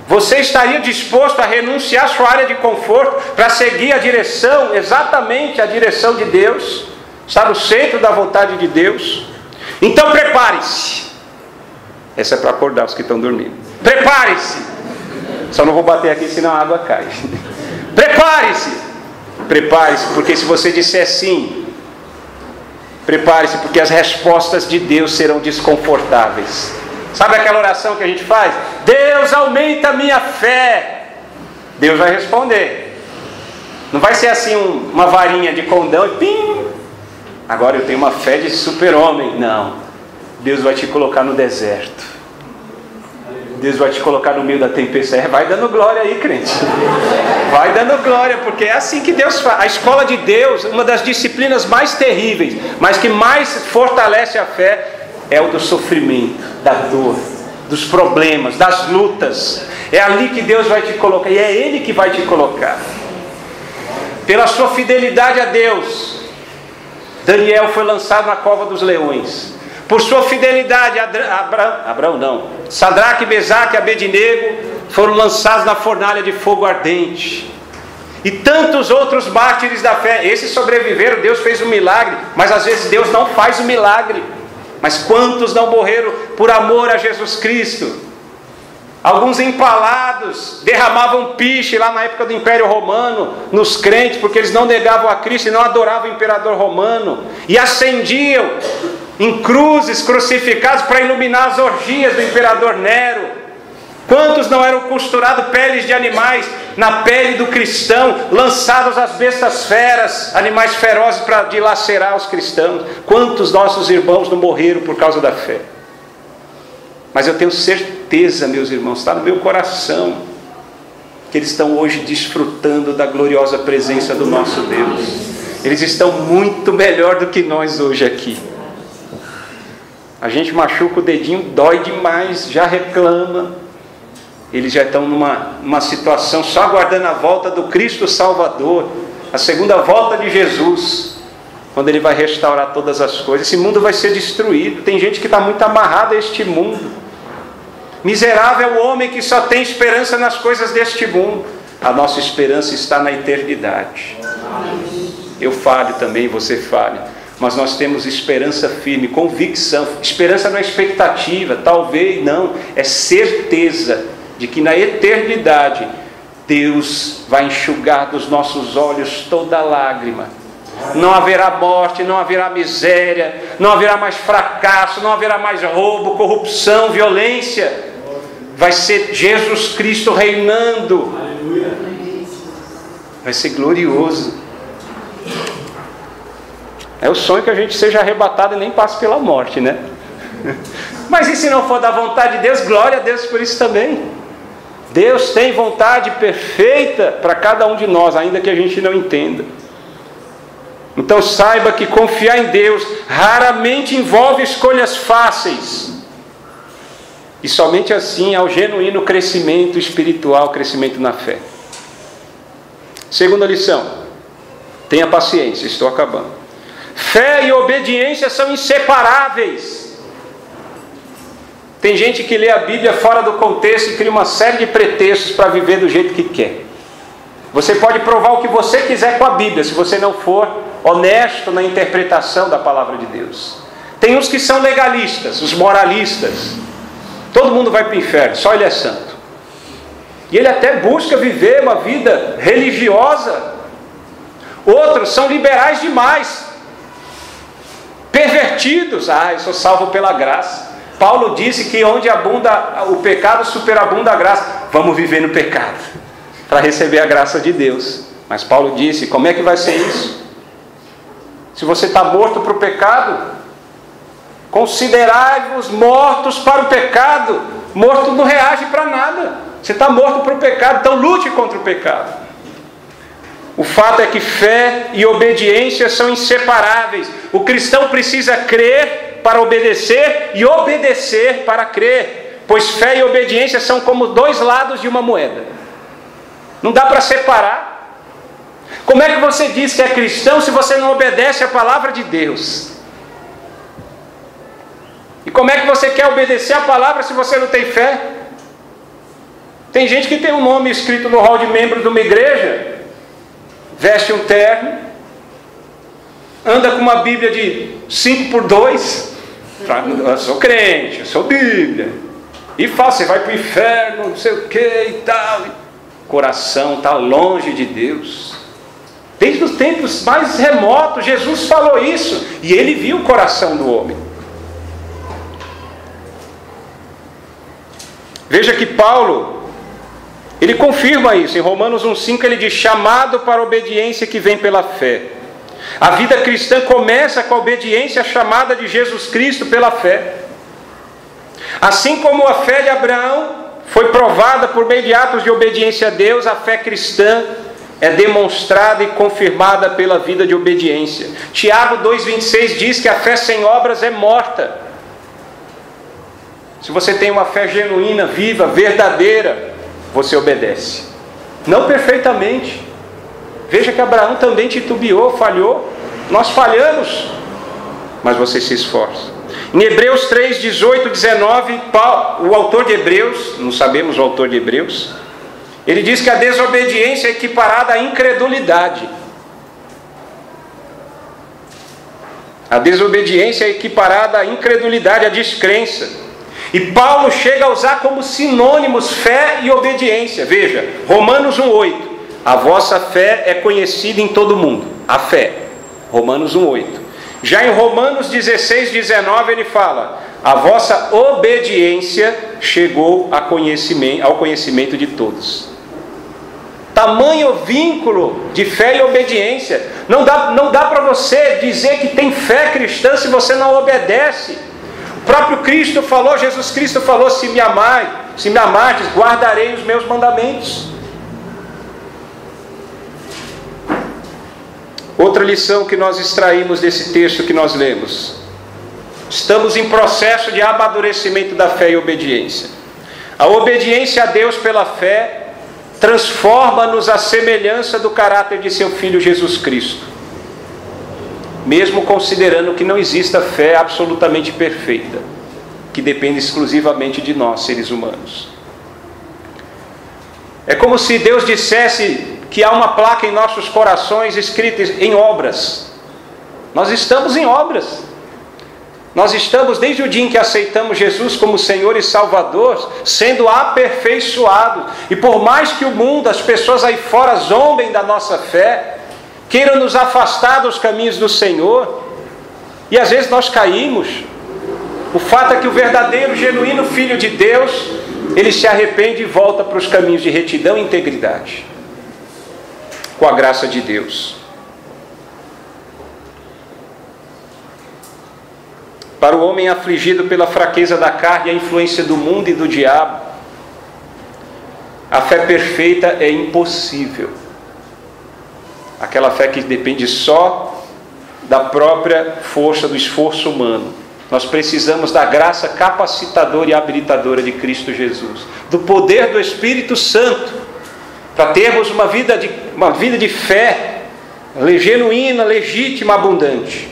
Você estaria disposto a renunciar à sua área de conforto para seguir a direção, exatamente a direção de Deus? Estar no centro da vontade de Deus? Então prepare-se. Essa é para acordar os que estão dormindo. Prepare-se. Só não vou bater aqui senão a água cai. Prepare-se. Prepare-se, porque se você disser sim, prepare-se, porque as respostas de Deus serão desconfortáveis. Sabe aquela oração que a gente faz? Deus, aumenta a minha fé. Deus vai responder. Não vai ser assim uma varinha de condão e pim, agora eu tenho uma fé de super-homem. Não. Deus vai te colocar no deserto. Deus vai te colocar no meio da tempestade. Vai dando glória aí, crente. Vai dando glória, porque é assim que Deus faz. A escola de Deus, uma das disciplinas mais terríveis, mas que mais fortalece a fé, é o do sofrimento, da dor, dos problemas, das lutas. É ali que Deus vai te colocar, e é Ele que vai te colocar. Pela sua fidelidade a Deus, Daniel foi lançado na cova dos leões. Por sua fidelidade, Sadraque, Mesaque e Abednego foram lançados na fornalha de fogo ardente. E tantos outros mártires da fé, esses sobreviveram, Deus fez um milagre, mas às vezes Deus não faz o milagre. Mas quantos não morreram por amor a Jesus Cristo? Alguns empalados, derramavam piche lá na época do Império Romano, nos crentes, porque eles não negavam a Cristo e não adoravam o imperador romano, e acendiam em cruzes, crucificados, para iluminar as orgias do imperador Nero. Quantos não eram costurados peles de animais na pele do cristão, lançados às bestas feras, animais ferozes para dilacerar os cristãos? Quantos nossos irmãos não morreram por causa da fé? Mas eu tenho certeza, meus irmãos, está no meu coração, que eles estão hoje desfrutando da gloriosa presença do nosso Deus. Eles estão muito melhor do que nós hoje aqui. A gente machuca o dedinho, dói demais, já reclama. Eles já estão numa situação só aguardando a volta do Cristo Salvador, a segunda volta de Jesus, quando Ele vai restaurar todas as coisas. Esse mundo vai ser destruído. Tem gente que está muito amarrada a este mundo. Miserável é o homem que só tem esperança nas coisas deste mundo. A nossa esperança está na eternidade. Eu falho também, você falha, mas nós temos esperança firme, convicção. Esperança não é expectativa, talvez não, é certeza de que na eternidade Deus vai enxugar dos nossos olhos toda lágrima. Não haverá morte, não haverá miséria, não haverá mais fracasso, não haverá mais roubo, corrupção, violência. Vai ser Jesus Cristo reinando. Vai ser glorioso. É o sonho que a gente seja arrebatado e nem passe pela morte, né? Mas e se não for da vontade de Deus? Glória a Deus por isso também. Deus tem vontade perfeita para cada um de nós, ainda que a gente não entenda. Então saiba que confiar em Deus raramente envolve escolhas fáceis. E somente assim há o genuíno crescimento espiritual, crescimento na fé. Segunda lição. Tenha paciência, estou acabando. Fé e obediência são inseparáveis. Tem gente que lê a Bíblia fora do contexto e cria uma série de pretextos para viver do jeito que quer. Você pode provar o que você quiser com a Bíblia, se você não for honesto na interpretação da palavra de Deus. Tem uns que são legalistas, os moralistas. Todo mundo vai para o inferno, só ele é santo. E ele até busca viver uma vida religiosa. Outros são liberais demais, pervertidos. Eu sou salvo pela graça. Paulo disse que onde abunda o pecado, superabunda a graça. Vamos viver no pecado para receber a graça de Deus. Mas Paulo disse, como é que vai ser isso? Se você está morto para o pecado, considerai-vos mortos para o pecado. Morto não reage para nada. Você está morto para o pecado, então lute contra o pecado. O fato é que fé e obediência são inseparáveis. O cristão precisa crer para obedecer e obedecer para crer, pois fé e obediência são como dois lados de uma moeda. Não dá para separar. Como é que você diz que é cristão se você não obedece a palavra de Deus? E como é que você quer obedecer a palavra se você não tem fé? Tem gente que tem um nome escrito no hall de membro de uma igreja, veste um terno, anda com uma Bíblia de 5x2, eu sou crente, eu sou Bíblia, e fala, você vai para o inferno, não sei o que e tal. Coração está longe de Deus. Desde os tempos mais remotos, Jesus falou isso, e ele viu o coração do homem. Veja que Paulo, ele confirma isso, em Romanos 1,5 ele diz, chamado para a obediência que vem pela fé. A vida cristã começa com a obediência à chamada de Jesus Cristo pela fé. Assim como a fé de Abraão foi provada por meio de atos de obediência a Deus, a fé cristã é demonstrada e confirmada pela vida de obediência. Tiago 2,26 diz que a fé sem obras é morta. Se você tem uma fé genuína, viva, verdadeira, você obedece. Não perfeitamente. Veja que Abraão também titubeou, falhou. Nós falhamos, mas você se esforça. Em Hebreus 3, 18, 19, Paulo, o autor de Hebreus, não sabemos o autor de Hebreus, Ele diz que a desobediência é equiparada à incredulidade. A desobediência é equiparada à incredulidade, à descrença. E Paulo chega a usar como sinônimos fé e obediência. Veja, Romanos 1,8. A vossa fé é conhecida em todo mundo. A fé. Romanos 1,8. Já em Romanos 16:19 ele fala: a vossa obediência chegou ao conhecimento de todos. Tamanho vínculo de fé e obediência. Não dá para você dizer que tem fé cristã se você não obedece. O próprio Cristo falou, Jesus Cristo falou: se me amardes, guardarei os meus mandamentos. Outra lição que nós extraímos desse texto que nós lemos: estamos em processo de amadurecimento da fé e obediência. A obediência a Deus pela fé transforma-nos à semelhança do caráter de seu Filho Jesus Cristo, mesmo considerando que não exista fé absolutamente perfeita, que depende exclusivamente de nós, seres humanos. É como se Deus dissesse que há uma placa em nossos corações escrita em obras. Nós estamos em obras. Nós estamos, desde o dia em que aceitamos Jesus como Senhor e Salvador, sendo aperfeiçoados. E por mais que o mundo, as pessoas aí fora zombem da nossa fé, queiram nos afastar dos caminhos do Senhor, e às vezes nós caímos, o fato é que o verdadeiro, genuíno Filho de Deus, ele se arrepende e volta para os caminhos de retidão e integridade, com a graça de Deus. Para o homem afligido pela fraqueza da carne e a influência do mundo e do diabo, a fé perfeita é impossível. Aquela fé que depende só da própria força, do esforço humano. Nós precisamos da graça capacitadora e habilitadora de Cristo Jesus, do poder do Espírito Santo, para termos uma vida de fé genuína, legítima, abundante.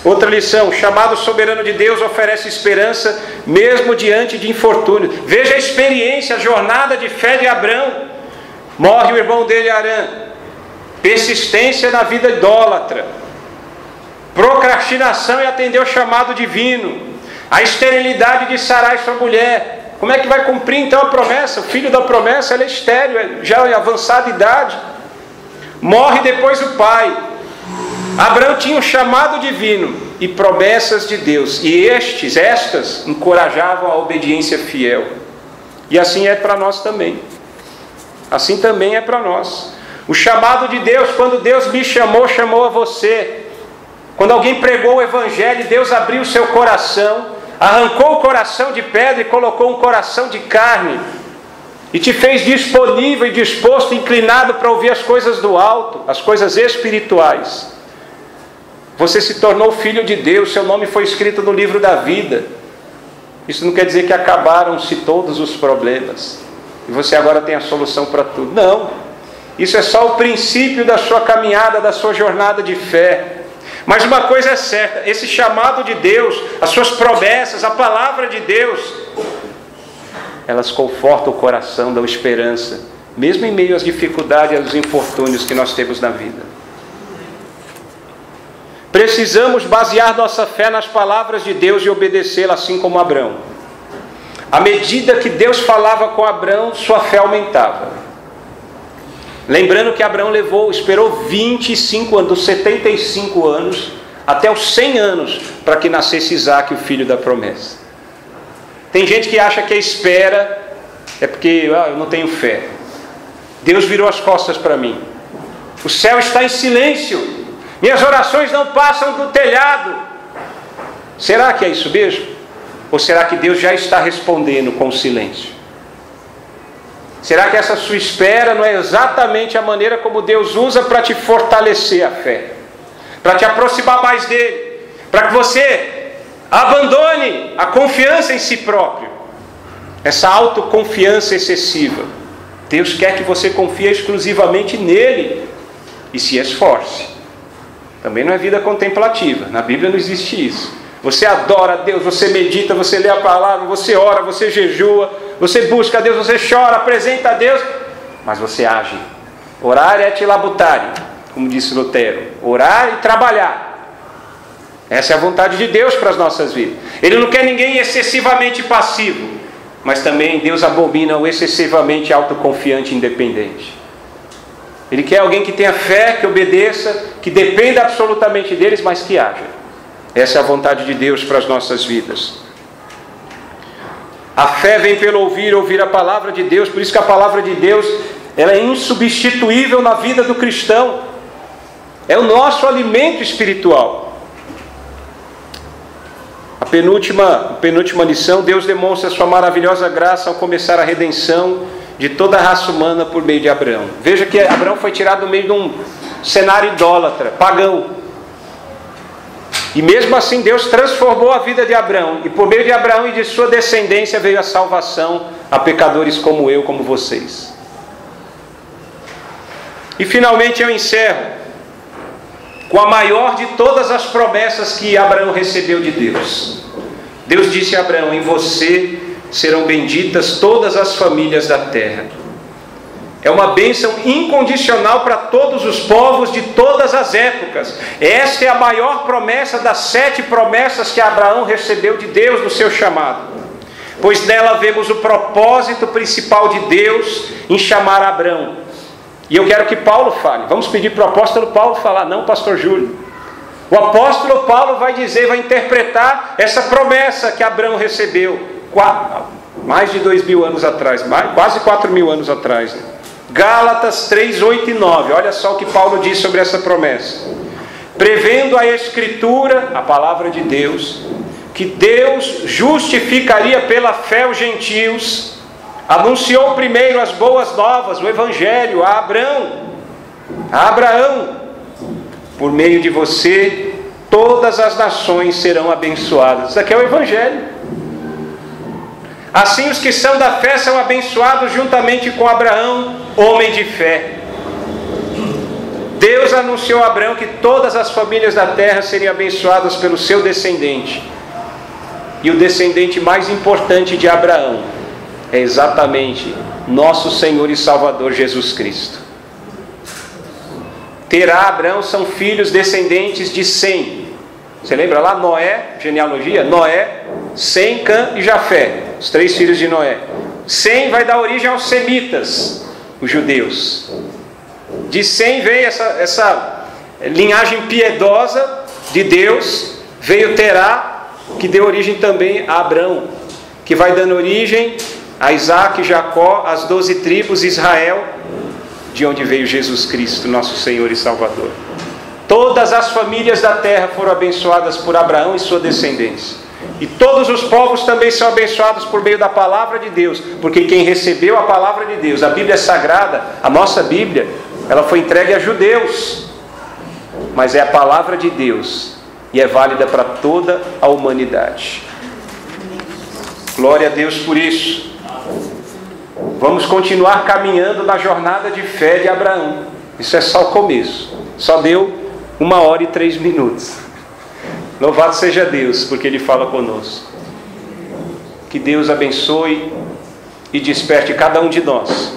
Outra lição: o chamado soberano de Deus oferece esperança mesmo diante de infortúnio. Veja a experiência, a jornada de fé de Abrão. Morre o irmão dele, Arã. Persistência na vida idólatra. Procrastinação em atender o chamado divino. A esterilidade de Sarai, sua mulher. Como é que vai cumprir então a promessa? O filho da promessa, ele é estéril, já em avançada idade. Morre depois o pai. Abraão tinha um chamado divino e promessas de Deus, e estas encorajavam a obediência fiel. E assim é para nós também. Assim também é para nós. O chamado de Deus, quando Deus me chamou, chamou a você. Quando alguém pregou o Evangelho, Deus abriu o seu coração, arrancou o coração de pedra e colocou um coração de carne, e te fez disponível e disposto, inclinado para ouvir as coisas do alto, as coisas espirituais. Você se tornou filho de Deus, seu nome foi escrito no livro da vida. Isso não quer dizer que acabaram-se todos os problemas e você agora tem a solução para tudo. Não, isso é só o princípio da sua caminhada, da sua jornada de fé. Mas uma coisa é certa: esse chamado de Deus, as suas promessas, a palavra de Deus, elas confortam o coração, dão esperança, mesmo em meio às dificuldades e aos infortúnios que nós temos na vida. Precisamos basear nossa fé nas palavras de Deus e obedecê-la, assim como Abrão. À medida que Deus falava com Abrão, sua fé aumentava. Lembrando que Abrão esperou 25 anos, dos 75 anos até os 100 anos, para que nascesse Isaque, o filho da promessa. Tem gente que acha que a espera é porque eu não tenho fé. Deus virou as costas para mim. O céu está em silêncio. Minhas orações não passam do telhado. Será que é isso mesmo? Ou será que Deus já está respondendo com silêncio? Será que essa sua espera não é exatamente a maneira como Deus usa para te fortalecer a fé? Para te aproximar mais dele? Para que você abandone a confiança em si próprio? Essa autoconfiança excessiva. Deus quer que você confie exclusivamente nele e se esforce. Também não é vida contemplativa. Na Bíblia não existe isso. Você adora a Deus, você medita, você lê a palavra, você ora, você jejua, você busca a Deus, você chora, apresenta a Deus. mas você age. Orar et labutare, como disse Lutero. Orar e trabalhar. Essa é a vontade de Deus para as nossas vidas. Ele não quer ninguém excessivamente passivo, mas também Deus abomina o excessivamente autoconfiante e independente. Ele quer alguém que tenha fé, que obedeça, que dependa absolutamente deles, mas que haja. Essa é a vontade de Deus para as nossas vidas. A fé vem pelo ouvir a palavra de Deus. Por isso que a palavra de Deus, ela é insubstituível na vida do cristão. É o nosso alimento espiritual. A penúltima lição: Deus demonstra a sua maravilhosa graça ao começar a redenção de toda a raça humana por meio de Abraão. Veja que Abraão foi tirado do meio de um cenário idólatra, pagão. E mesmo assim Deus transformou a vida de Abraão. E por meio de Abraão e de sua descendência veio a salvação a pecadores como eu, como vocês. E finalmente eu encerro com a maior de todas as promessas que Abraão recebeu de Deus. Deus disse a Abraão: em você serão benditas todas as famílias da terra. É uma bênção incondicional para todos os povos de todas as épocas. Esta é a maior promessa das 7 promessas que Abraão recebeu de Deus no seu chamado. Pois nela vemos o propósito principal de Deus em chamar Abraão. E eu quero que Paulo fale. Vamos pedir para o apóstolo Paulo falar, não o pastor Júlio. O apóstolo Paulo vai dizer, vai interpretar essa promessa que Abraão recebeu mais de 2.000 anos atrás, quase 4.000 anos atrás, né? Gálatas 3, 8 e 9. Olha só o que Paulo diz sobre essa promessa. Prevendo a Escritura, a palavra de Deus, que Deus justificaria pela fé os gentios, anunciou primeiro as boas novas, o Evangelho, a Abraão, por meio de você, todas as nações serão abençoadas. Isso aqui é o Evangelho. Assim os que são da fé são abençoados juntamente com Abraão, homem de fé. Deus anunciou a Abraão que todas as famílias da terra seriam abençoadas pelo seu descendente. E o descendente mais importante de Abraão é exatamente nosso Senhor e Salvador Jesus Cristo. Terá Abraão são filhos descendentes de Sem. Você lembra lá? Noé, genealogia? Noé, Sem, Cã e Jafé. Os 3 filhos de Noé. Sem vai dar origem aos semitas, os judeus. De Sem veio essa linhagem piedosa de Deus. Veio Terá, que deu origem também a Abrão, que vai dando origem a Isaac, Jacó, as 12 tribos, Israel, de onde veio Jesus Cristo, nosso Senhor e Salvador. Todas as famílias da terra foram abençoadas por Abraão e sua descendência. E todos os povos também são abençoados por meio da palavra de Deus, porque quem recebeu a palavra de Deus, a Bíblia Sagrada, a nossa Bíblia, ela foi entregue a judeus, mas é a palavra de Deus e é válida para toda a humanidade. Glória a Deus por isso. Vamos continuar caminhando na jornada de fé de Abraão. Isso é só o começo. Só deu 1 hora e 3 minutos. Louvado seja Deus, porque Ele fala conosco. Que Deus abençoe e desperte cada um de nós,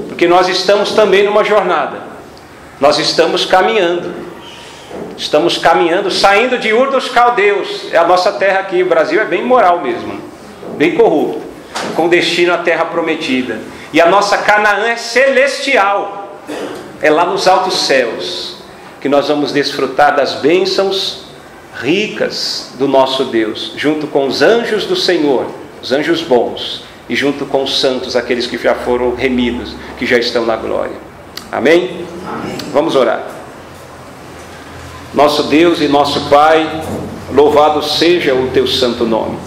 porque nós estamos também numa jornada. Nós estamos caminhando, saindo de Ur dos Caldeus. É a nossa terra aqui. O Brasil é bem imoral mesmo, bem corrupto, com destino à terra prometida. E a nossa Canaã é celestial, é lá nos altos céus que nós vamos desfrutar das bênçãos ricas do nosso Deus, junto com os anjos do Senhor, os anjos bons, e junto com os santos, aqueles que já foram remidos, que já estão na glória. Amém? Amém. Vamos orar. Nosso Deus e nosso Pai, louvado seja o Teu santo nome.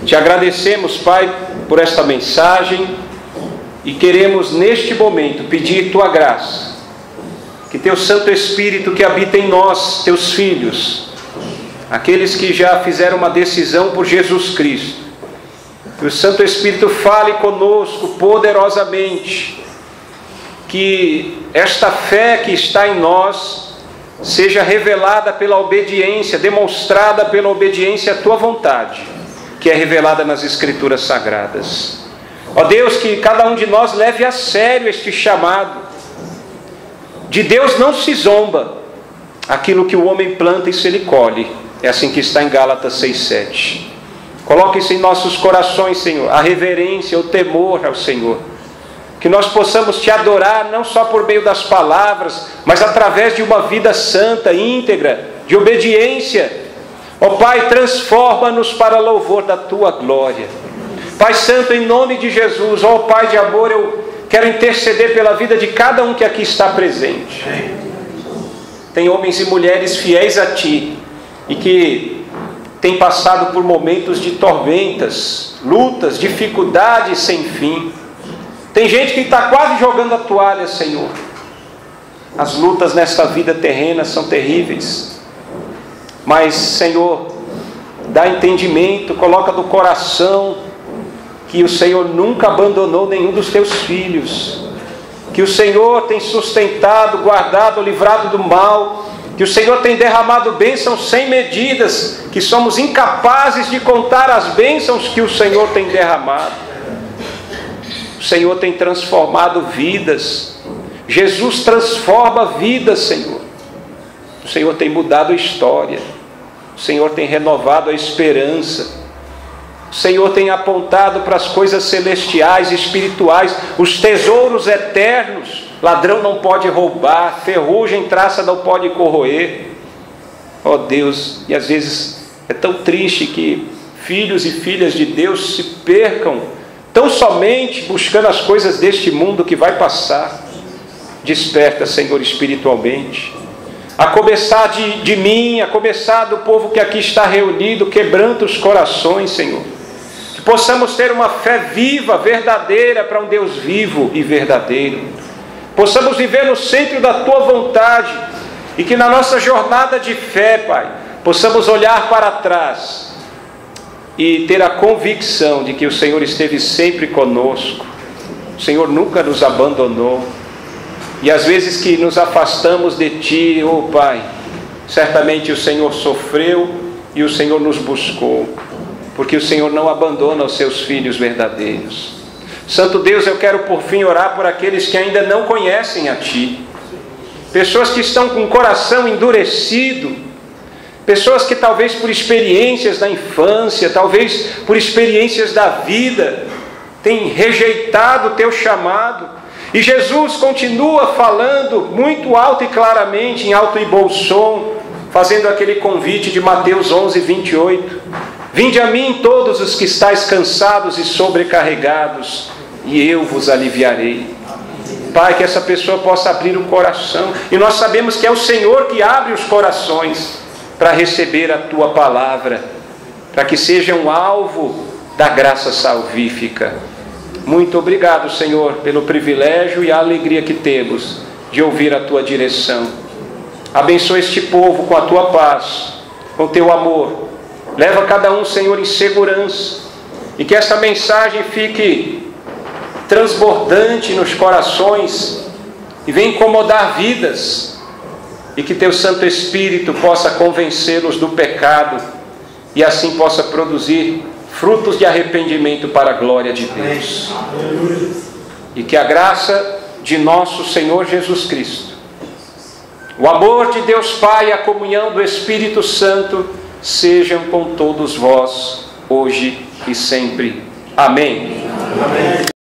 Te agradecemos, Pai, por esta mensagem, e queremos neste momento pedir Tua graça, que Teu Santo Espírito que habita em nós, Teus filhos, aqueles que já fizeram uma decisão por Jesus Cristo, que o Santo Espírito fale conosco poderosamente, que esta fé que está em nós seja revelada pela obediência, demonstrada pela obediência à Tua vontade, que é revelada nas Escrituras Sagradas. Ó Deus, que cada um de nós leve a sério este chamado. De Deus não se zomba. Aquilo que o homem planta, isso ele colhe. É assim que está em Gálatas 6:7. Coloque isso em nossos corações, Senhor, a reverência, o temor ao Senhor. Que nós possamos Te adorar, não só por meio das palavras, mas através de uma vida santa, íntegra, de obediência. Ó Pai, transforma-nos para louvor da Tua glória. Pai Santo, em nome de Jesus, ó Pai de amor, eu quero interceder pela vida de cada um que aqui está presente. Tem homens e mulheres fiéis a Ti e que têm passado por momentos de tormentas, lutas, dificuldades sem fim. Tem gente que está quase jogando a toalha, Senhor. As lutas nesta vida terrena são terríveis. Mas, Senhor, dá entendimento, coloca no coração que o Senhor nunca abandonou nenhum dos Teus filhos. Que o Senhor tem sustentado, guardado, livrado do mal. Que o Senhor tem derramado bênçãos sem medidas. Que somos incapazes de contar as bênçãos que o Senhor tem derramado. O Senhor tem transformado vidas. Jesus transforma vidas, Senhor. O Senhor tem mudado a história. O Senhor tem renovado a esperança. O Senhor tem apontado para as coisas celestiais, espirituais, os tesouros eternos. Ladrão não pode roubar, ferrugem, traça não pode corroer. Ó Deus, e às vezes é tão triste que filhos e filhas de Deus se percam tão somente buscando as coisas deste mundo que vai passar. Desperta, Senhor, espiritualmente. A começar de mim, a começar do povo que aqui está reunido, quebranta os corações, Senhor. Que possamos ter uma fé viva, verdadeira, para um Deus vivo e verdadeiro. Possamos viver no centro da Tua vontade. E que na nossa jornada de fé, Pai, possamos olhar para trás e ter a convicção de que o Senhor esteve sempre conosco. O Senhor nunca nos abandonou. E às vezes que nos afastamos de Ti, oh Pai, certamente o Senhor sofreu e o Senhor nos buscou, porque o Senhor não abandona os Seus filhos verdadeiros. Santo Deus, eu quero por fim orar por aqueles que ainda não conhecem a Ti. Pessoas que estão com o coração endurecido, pessoas que talvez por experiências da infância, talvez por experiências da vida, têm rejeitado o Teu chamado. E Jesus continua falando muito alto e claramente, em alto e bom som, fazendo aquele convite de Mateus 11:28. Vinde a mim todos os que estáis cansados e sobrecarregados, e eu vos aliviarei. Pai, que essa pessoa possa abrir o coração. E nós sabemos que é o Senhor que abre os corações para receber a Tua palavra, para que seja um alvo da graça salvífica. Muito obrigado, Senhor, pelo privilégio e a alegria que temos de ouvir a Tua direção. Abençoa este povo com a Tua paz, com o Teu amor. Leva cada um, Senhor, em segurança. E que esta mensagem fique transbordante nos corações e venha incomodar vidas. E que Teu Santo Espírito possa convencê-los do pecado e assim possa produzir frutos de arrependimento para a glória de Deus. E que a graça de nosso Senhor Jesus Cristo, o amor de Deus Pai e a comunhão do Espírito Santo sejam com todos vós, hoje e sempre. Amém. Amém.